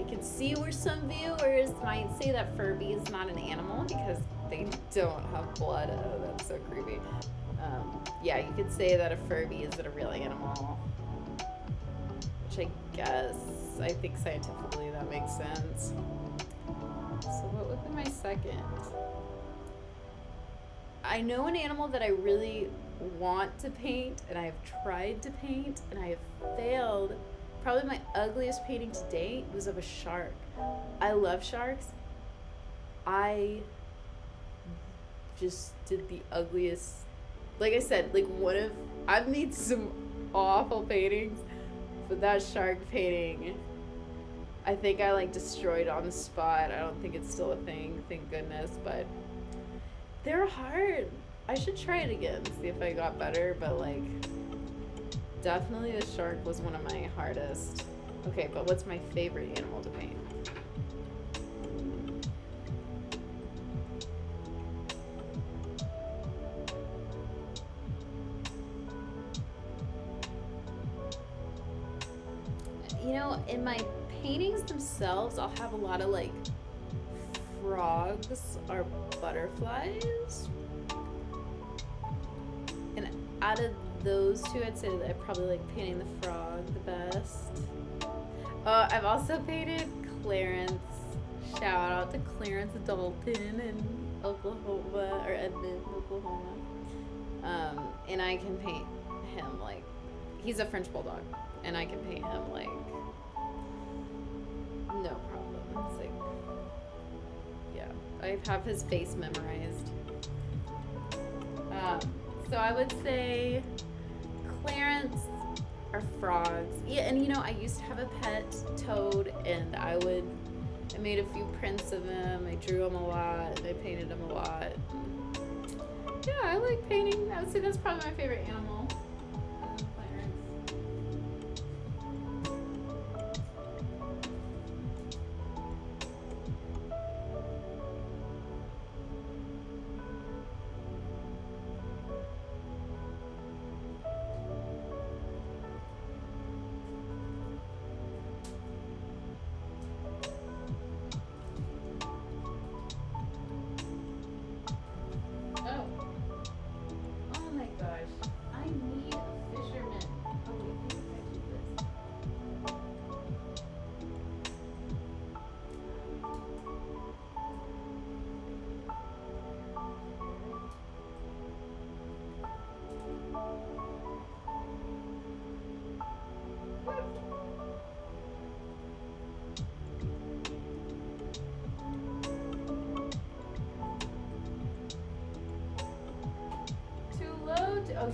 can see where some viewers might say that Furby is not an animal because they don't have blood. Oh, that's so creepy. Yeah, you could say that a Furby isn't a real animal, which I think scientifically that makes sense. So what would be my second? I know an animal that I really want to paint, and I have tried to paint, and I have failed. Probably my ugliest painting to date was of a shark. I love sharks. I just did the ugliest. Like I said, I've made some awful paintings, but that shark painting, I think I destroyed on the spot. I don't think it's still a thing, thank goodness, but they're hard. I should try it again, see if I got better, but definitely the shark was one of my hardest. Okay, but what's my favorite animal to paint? In my paintings themselves, I'll have a lot of frogs or butterflies. And out of those two, I'd say that I probably like painting the frog the best. I've also painted Clarence. Shout out to Clarence Dalton in Oklahoma, or Edmond, Oklahoma. And I can paint him he's a French bulldog, and I can paint him no problem. It's yeah, I have his face memorized. So I would say Clarence or frogs. Yeah, and I used to have a pet toad, and I made a few prints of him. I drew him a lot, and I painted him a lot. Yeah, I like painting. I would say that's probably my favorite animal. I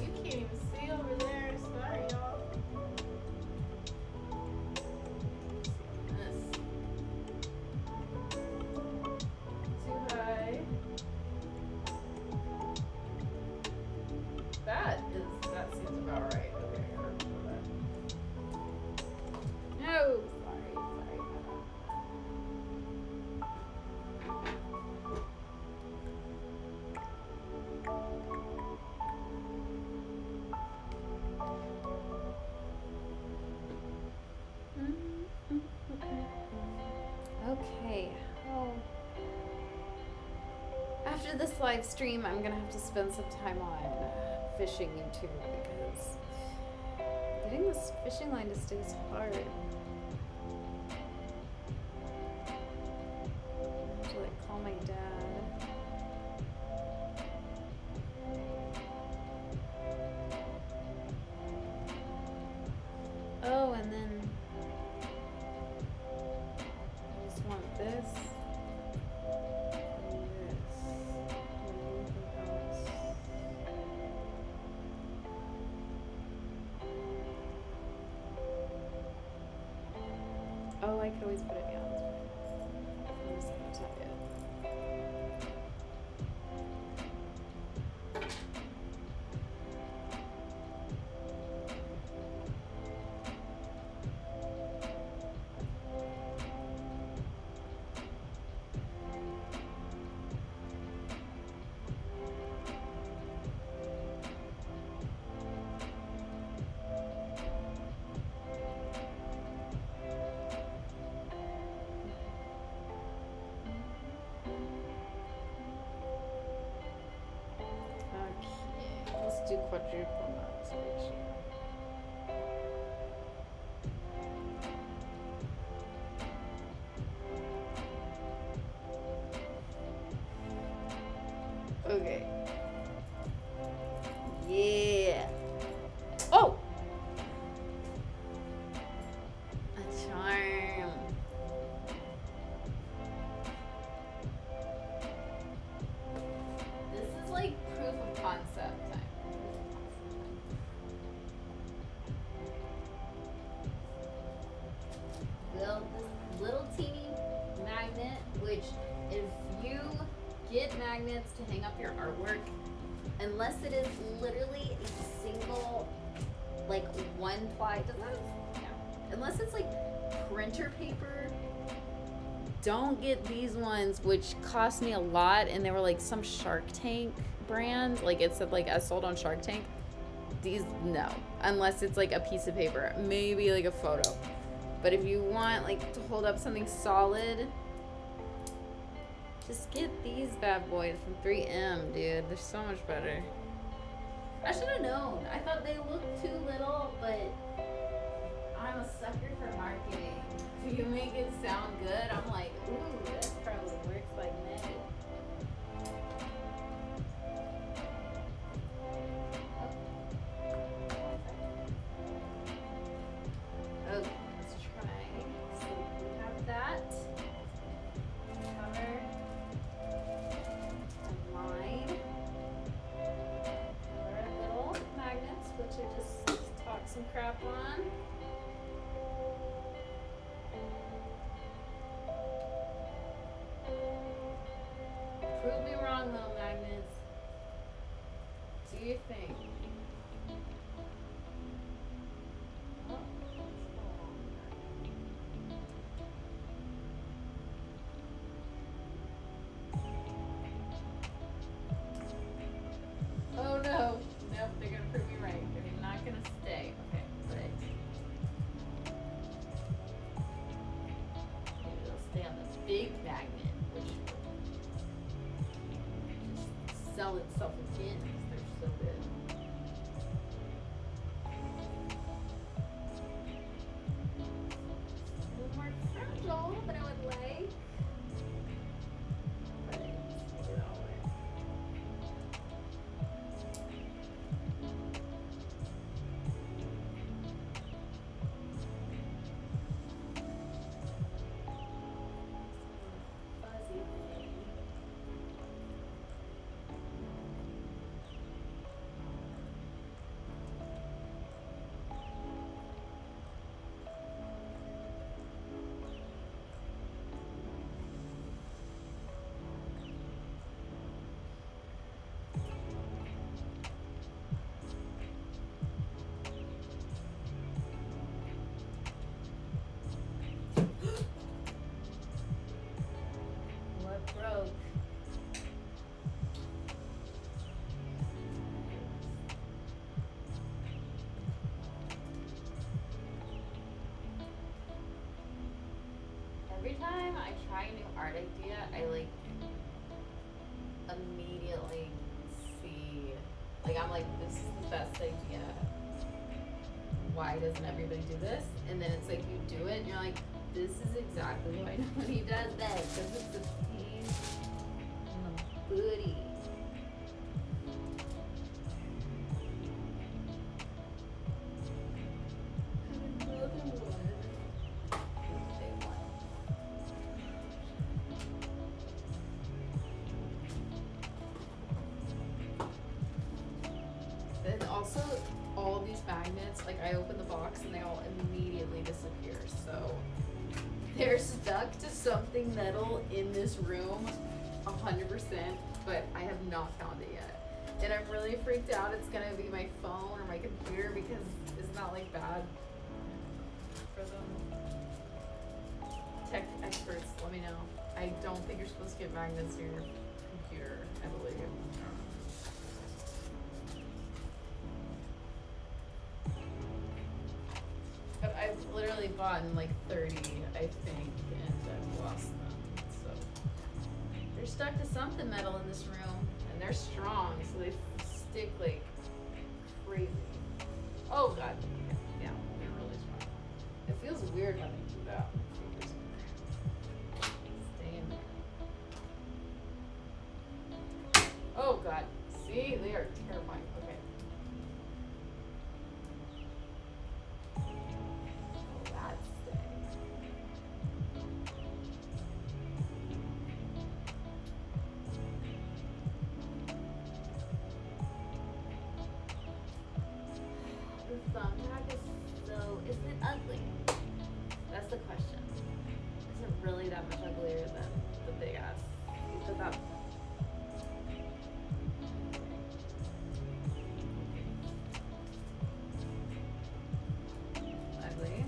you can't even see over there. Sorry, y'all. This. Too high. That seems about right. Okay, I remember that. No, sorry. Okay. Oh. After this live stream, I'm gonna have to spend some time on fishing YouTube because getting this fishing line to stay is hard. I have to like call my dad. Oh, and then I just want this and this and anything else. Oh, I could always put it down. I'm just gonna tuck it. Let's do quadruple masturbation. Okay. Yeah. Oh! A charm. This is like proof of concept time. Well, this little teeny magnet, which if you get magnets to hang up your artwork, unless it is literally a single, like one ply, does that count? Unless it's like printer paper, don't get these ones, which cost me a lot, and they were like some Shark Tank brand, like it said like as sold on Shark Tank. These, no, unless it's like a piece of paper, maybe like a photo. But if you want like to hold up something solid, just get these bad boys from 3M, dude. They're so much better. I should have known. I thought they looked too little, but I'm a sucker for marketing. If you make it sound good, I'm like, ooh, that probably works like magic. Okay, let's try. So we have that. Cover. Line. Our little magnets, which I just talked some crap on. Prove me wrong, little magnets. Do your thing. Oh, oh no. Nope, they're gonna prove me right. They're not gonna stay. Okay, great. Maybe they'll stay on this big magnet, which just sell itself again because they're so good. A little more fragile than I would like. But it all work. Fuzzy thing. time I try a new art idea, I like immediately see, like, I'm like, this is the best idea. Why doesn't everybody do this? And then it's like you do it and you're like, this is exactly why nobody does that, because it's a pain in the booty. And also, all of these magnets, like, I open the box and they all immediately disappear. So they're stuck to something metal in this room 100%, but I have not found it yet. And I'm really freaked out it's gonna be my phone or my computer, because it's not like bad for them. Tech experts, let me know. I don't think you're supposed to get magnets in your computer, I believe. But I've literally bought like 30, I think, and I've lost them. So they're stuck to something metal in this room, and they're strong, so they stick like crazy. Oh god, yeah, they're really strong. It feels weird having to do that. Stay in there. Oh god, see, they are terrifying. Okay. The thumbtack is so, is it ugly? That's the question. Is it really that much uglier than the big ass? That ugly?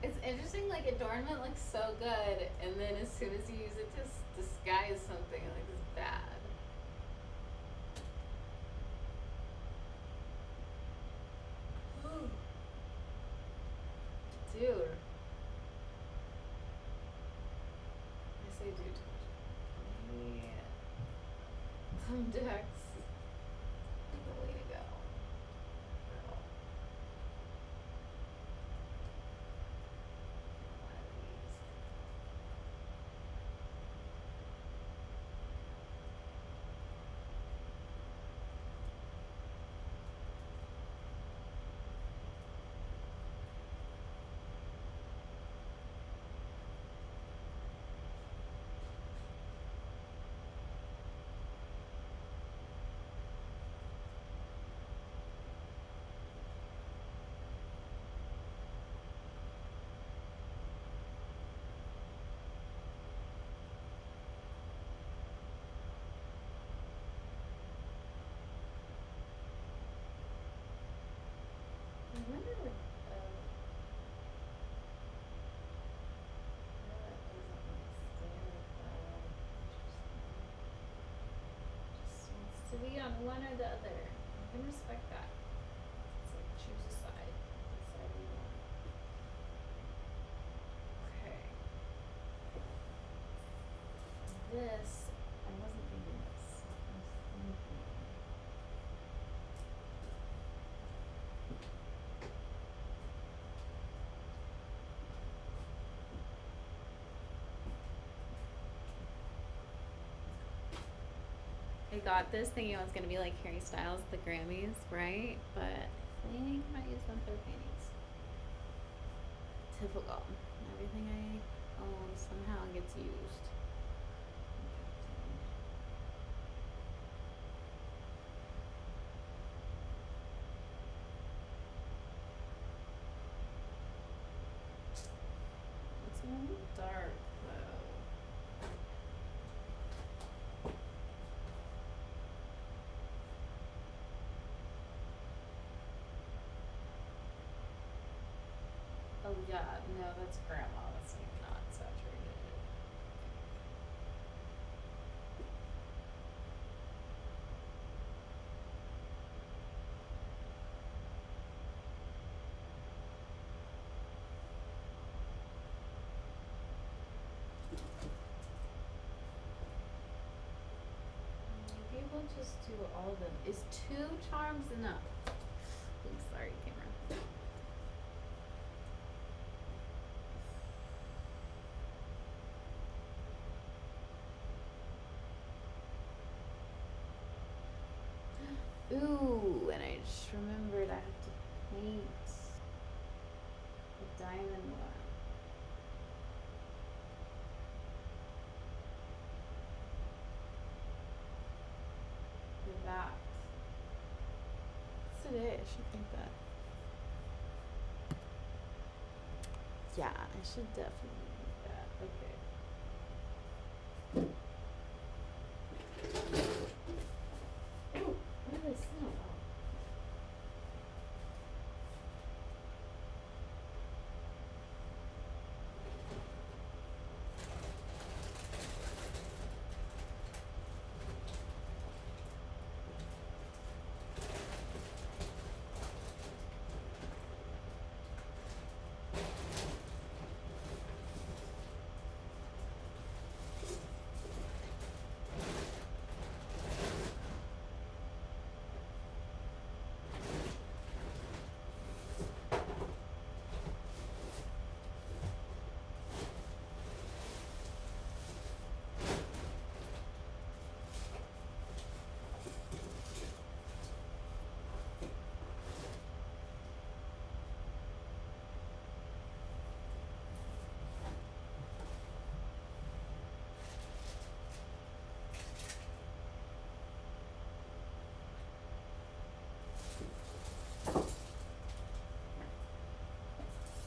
It's interesting, like, adornment looks so good, and then as soon as you use it to disguise something, like, it's bad. Dude. I say dude too much. Yeah. Thumbtacks. The way to go. Girl. One of these. I wonder if, that doesn't want to stay like that. Interesting. Just wants to be on one or the other. I can respect that. It's like, choose a side. What side do you want? Okay. This, I wasn't thinking this. I was thinking. I got this thinking it was gonna be like Harry Styles, the Grammys, right? But I think I might use them for paintings. Typical. Everything I Somehow it gets used. It's a little dark though. Oh yeah, no, that's grandma. That's like not saturated. Maybe we'll just do all of them. Is 2 charms enough? Oops, sorry, camera. Ooh, and I just remembered I have to paint the diamond one. The back. What's today? I should paint that. Yeah, I should definitely do that. Okay. Ooh, what did I smell?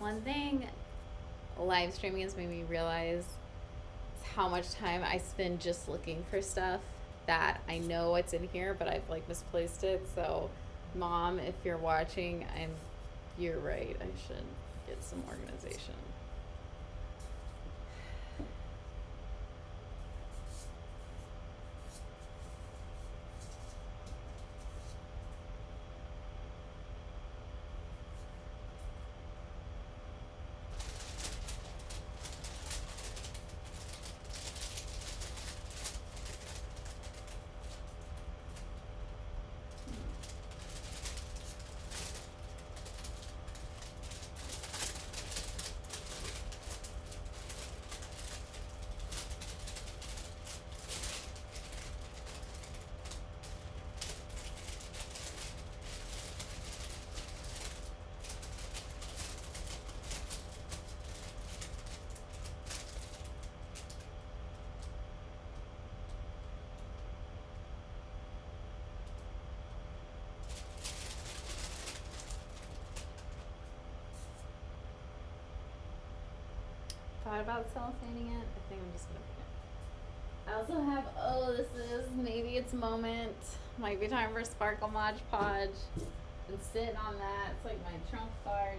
One thing live streaming has made me realize is how much time I spend just looking for stuff that I know what's in here, but I've like misplaced it. So, Mom, if you're watching, you're right. I should get some organization. Thought about cellophaning it. I think I'm just gonna paint it. I also have, this is maybe it's moment. Might be time for Sparkle Mod Podge. Been sitting on that. It's like my trump card.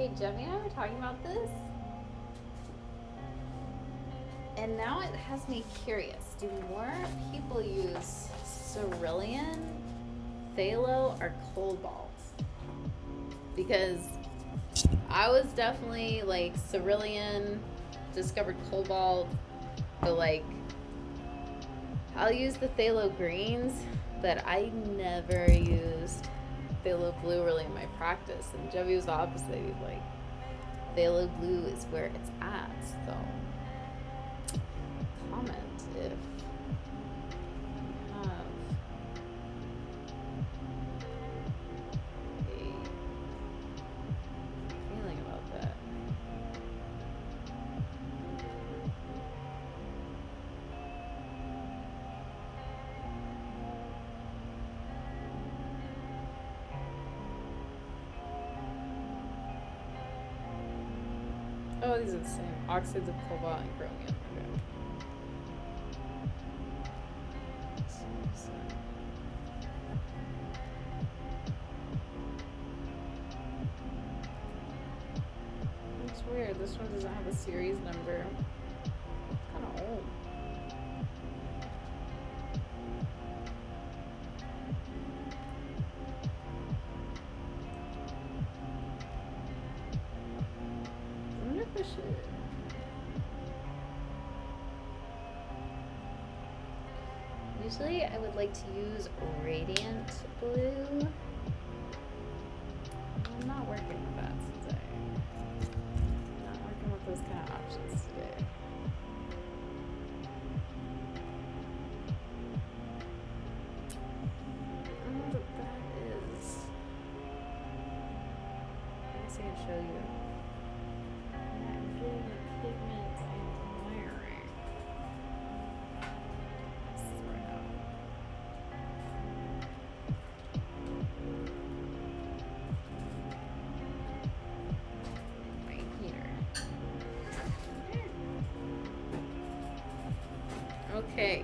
Actually, Jemmy and I were talking about this, and now it has me curious. Do more people use cerulean, phthalo, or cobalt? Because I was definitely like cerulean, discovered cobalt, but like I'll use the phthalo greens, but I never used phthalo blue really in my practice. And Jemmy was the opposite. He's like, phthalo blue is where it's at. So comment if you have a feeling about that. Oh, these are the same. Oxides of cobalt and chromium. Okay. It's weird. This one doesn't have a series number. It's kind of old. I wonder if I should. Usually I would like to use radiant blue. I'm not working with that today. I'm not working with those kind of options today. I don't know what that is. I guess I can show you. I'm getting the pigment I'm wearing. This is right now. Right here. Okay.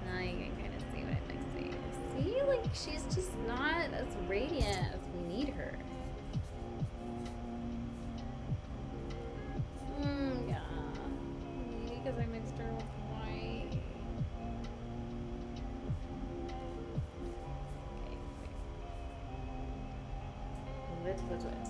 Now you can kind of see what I'm mixing. See, like she's just not as radiant as we need her. Yeah. Maybe because I mixed her with white. Okay, wait. Move it.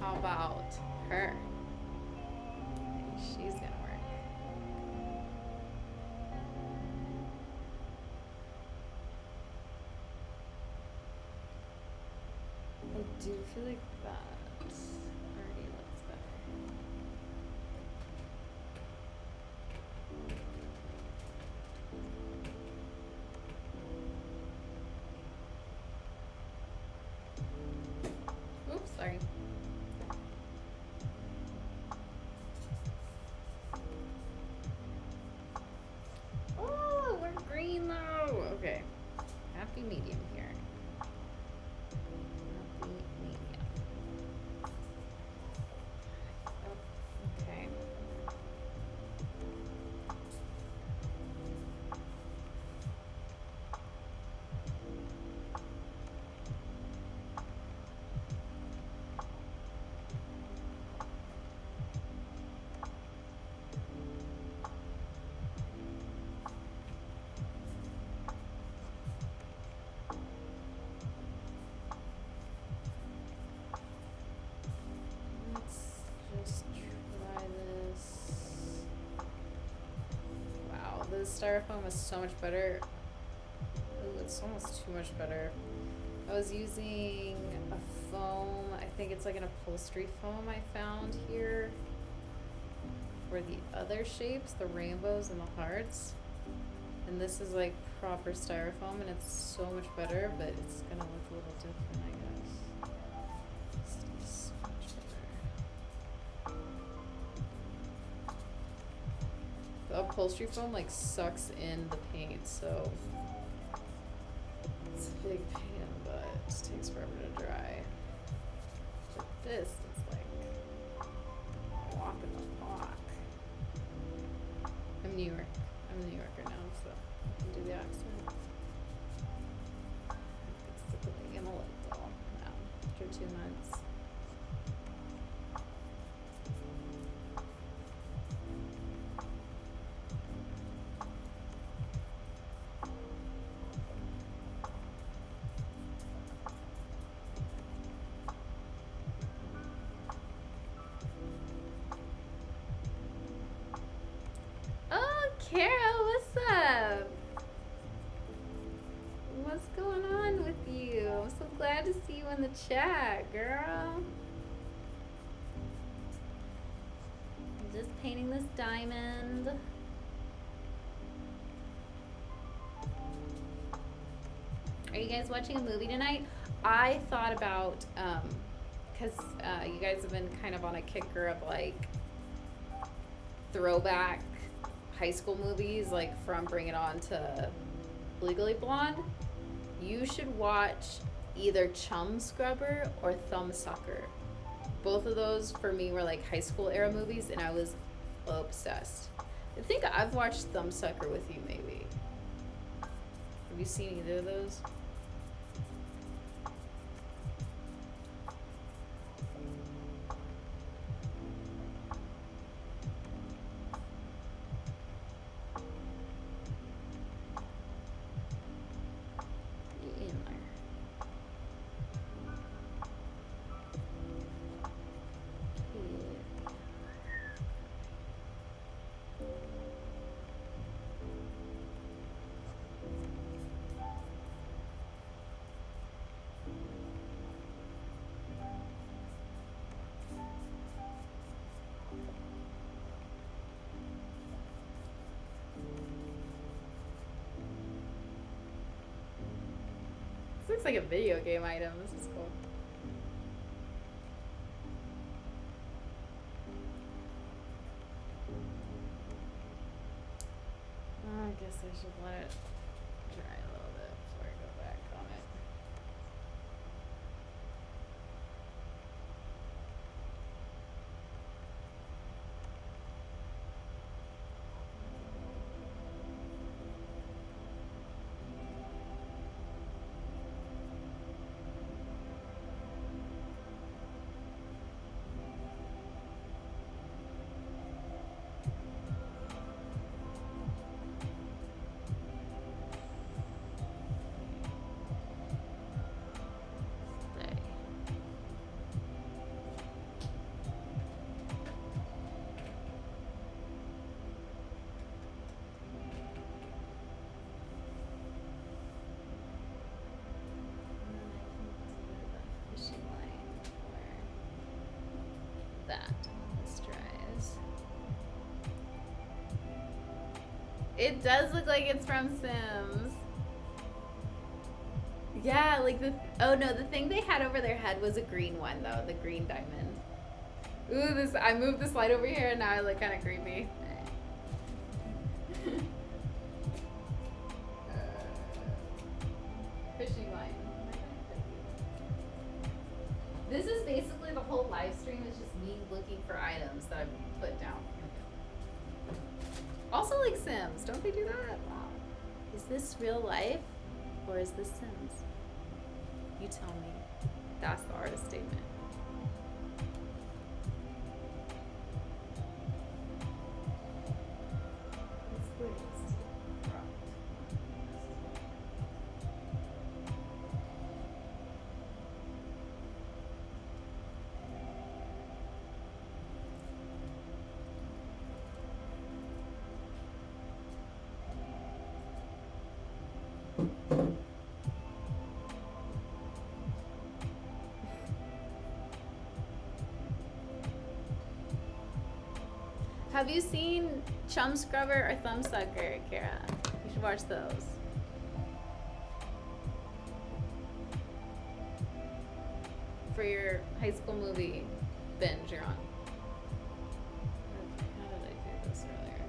How about her? She's gonna work. I do feel like that already looks better. Oops, sorry. Oh, we're green though. Okay. Happy medium here. Happy medium. Oh, okay. Let's just try this. Wow, the styrofoam is so much better. Ooh, it's almost too much better. I was using a foam, I think it's like an upholstery foam I found here for the other shapes, the rainbows and the hearts. And this is like proper styrofoam and it's so much better, but it's gonna look a little different, I guess. upholstery foam like sucks in the paint, so it's a big pain in the butt. It just takes forever to dry. But this is like a walk in the park. I'm a New Yorker now, so I can do the accent. It's in a little now after 2 months. Carol, what's up? What's going on with you? I'm so glad to see you in the chat, girl. I'm just painting this diamond. Are you guys watching a movie tonight? I thought about, because you guys have been kind of on a kicker of like throwback high school movies, like from Bring It On to Legally Blonde. You should watch either Chum Scrubber or Thumbsucker. Both of those for me were like high school era movies, and I was obsessed. I think I've watched Thumbsucker with you, maybe. Have you seen either of those? This looks like a video game item. This is cool. I guess I should let it dry a little bit before I go back on it. It does look like it's from Sims. Yeah, like oh no, the thing they had over their head was a green one though, the green diamond. Ooh, I moved the slide over here and now I look kind of creepy. Fishing line. This is basically the whole live stream is just me looking for items that I've put down. Also like Sims, don't they do that? Wow. Is this real life or is this Sims? You tell me. That's the artist statement. Have you seen Chum Scrubber or Thumbsucker, Kara? You should watch those. For your high school movie binge you're on. How did I do this earlier?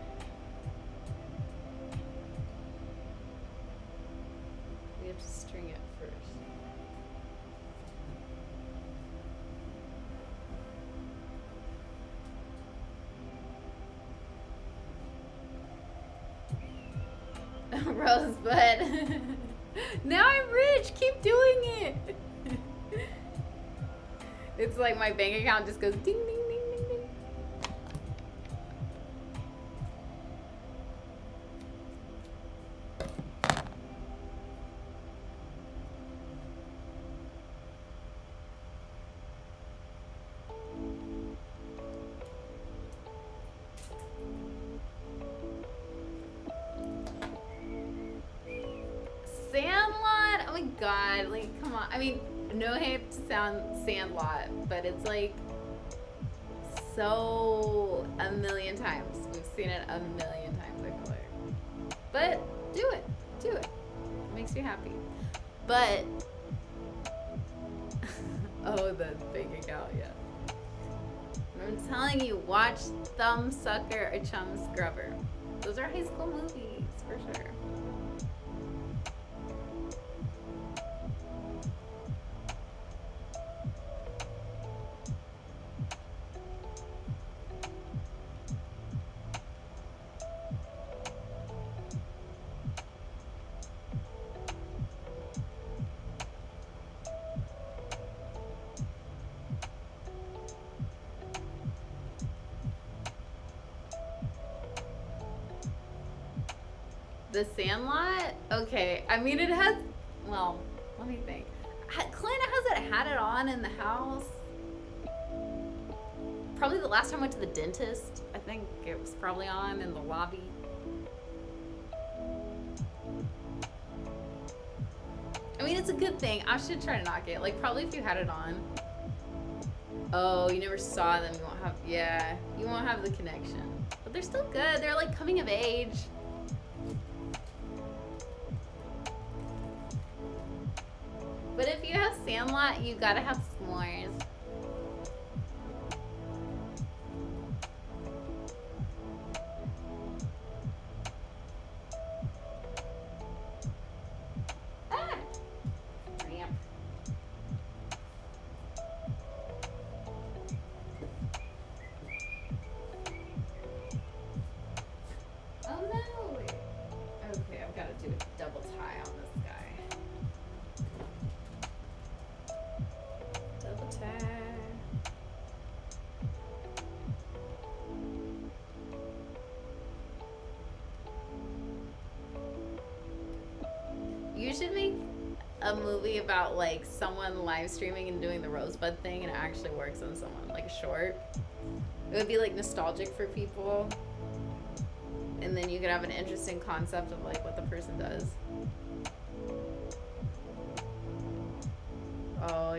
Rosebud. Now I'm rich. Keep doing it. It's like my bank account just goes ding, ding, ding, ding, ding. Sandlot? Oh my god, like, come on. I mean, no hate to sound Sandlot, but it's like so a million times. We've seen it a million times, I feel like. But do it. Do it. It makes you happy. But oh, the bank account, yeah. I'm telling you, watch Thumbsucker or Chum Scrubber. Those are high school movies, for sure. The Sandlot? Okay. I mean, it has, well, let me think. Clint hasn't had it on in the house. Probably the last time I went to the dentist. I think it was probably on in the lobby. I mean, it's a good thing. I should try to knock it. Like, probably if you had it on. Oh, you never saw them. You won't have, yeah. You won't have the connection. But they're still good. They're like coming of age. But if you have Sandlot, you gotta have s'mores. Ah! Ramp. Oh no! Wait. Okay, I've gotta do a double tie on this guy. You should make a movie about like someone live streaming and doing the Rosebud thing, and it actually works on someone, like a short. It would be like nostalgic for people, and then you could have an interesting concept of like what the person does. Oh,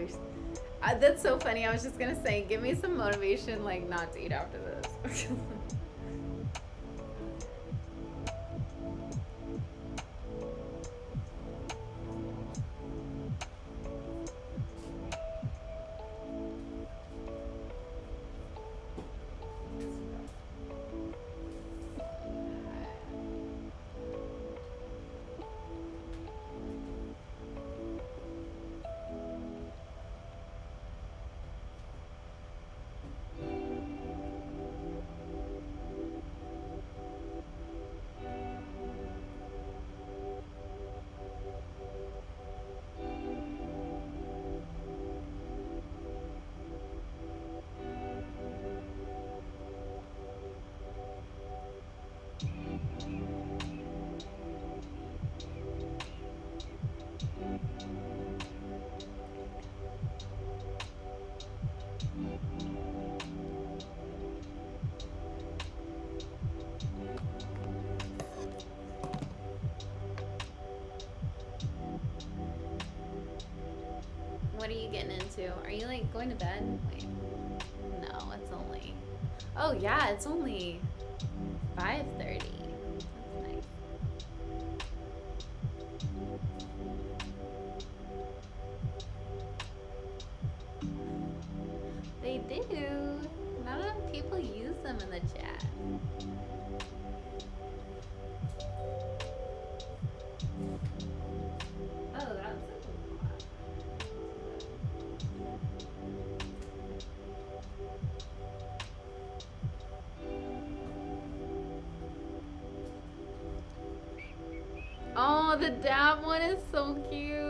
that's so funny. I was just gonna say, give me some motivation, like not to eat after this. What are you getting into? Are you like going to bed? Wait. No, it's only. Oh yeah, it's only 5:30. That's nice. They do. Not enough people use them in the chat. Oh, that's Oh, the dab one is so cute.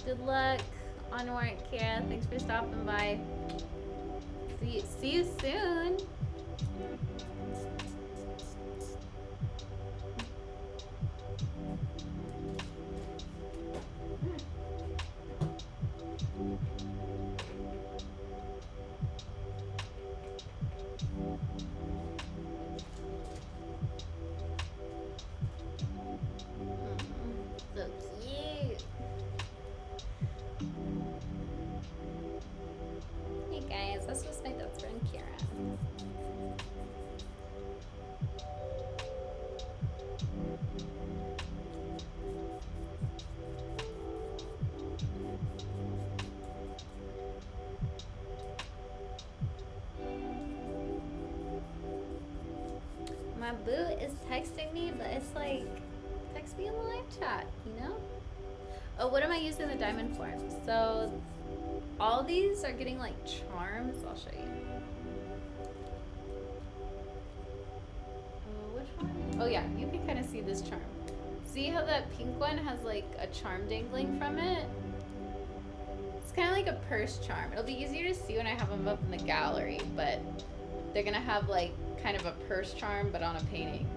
Good luck on work, Kara. Thanks for stopping by. See you soon. So cute. Hey guys, this was my best friend Kira. My boo is texting me, but it's like, text me in the live chat, you know? Oh, what am I using the diamond for? So, all these are getting like charms. I'll show you. Which one? Oh yeah, you can kind of see this charm. See how that pink one has like a charm dangling from it? It's kind of like a purse charm. It'll be easier to see when I have them up in the gallery, but they're gonna have like kind of a purse charm, but on a painting.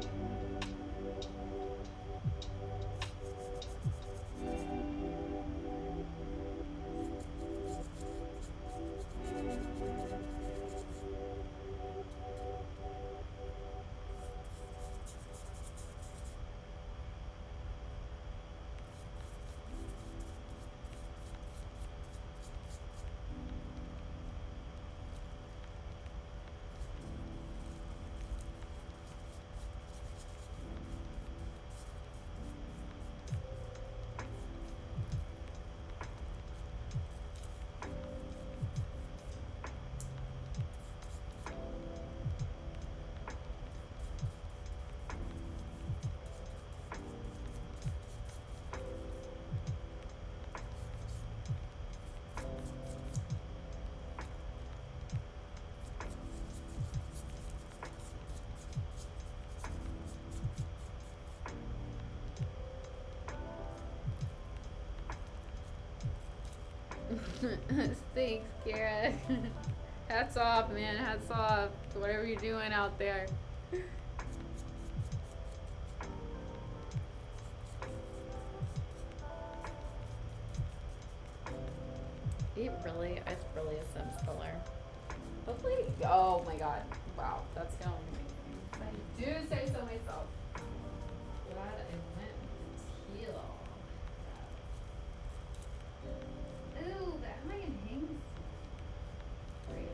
Thanks, Kara. Hats off, man. Hats off to whatever you're doing out there. It's really a Sims color. Hopefully, oh my god. Wow, that's gonna make me. I do say so myself. Glad I went teal. Ooh, that might hang. Great.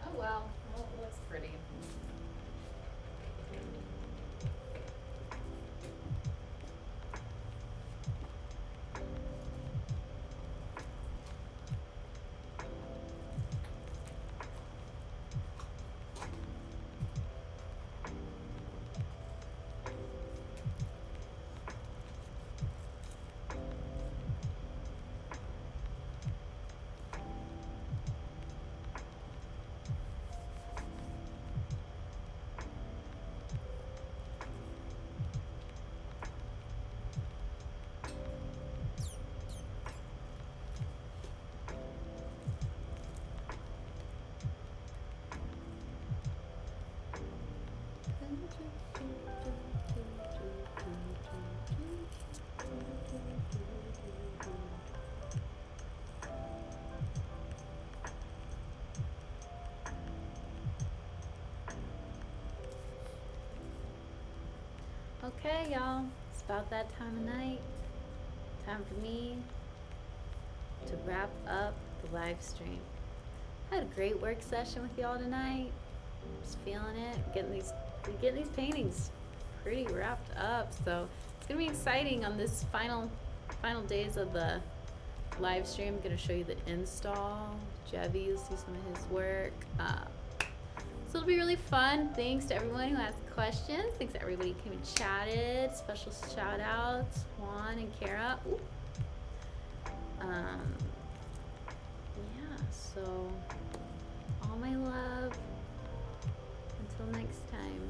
Oh well, it looks pretty. Okay, y'all, it's about that time of night. Time for me to wrap up the live stream. I had a great work session with y'all tonight. Just feeling it, getting these paintings pretty wrapped up. So it's gonna be exciting on this final days of the live stream. I'm gonna show you the install. Jevy, you'll see some of his work. So it'll be really fun. Thanks to everyone who asked questions. Thanks to everybody who came and chatted. Special shout outs, Juan and Kara. Ooh. Yeah, so all my love. Until next time.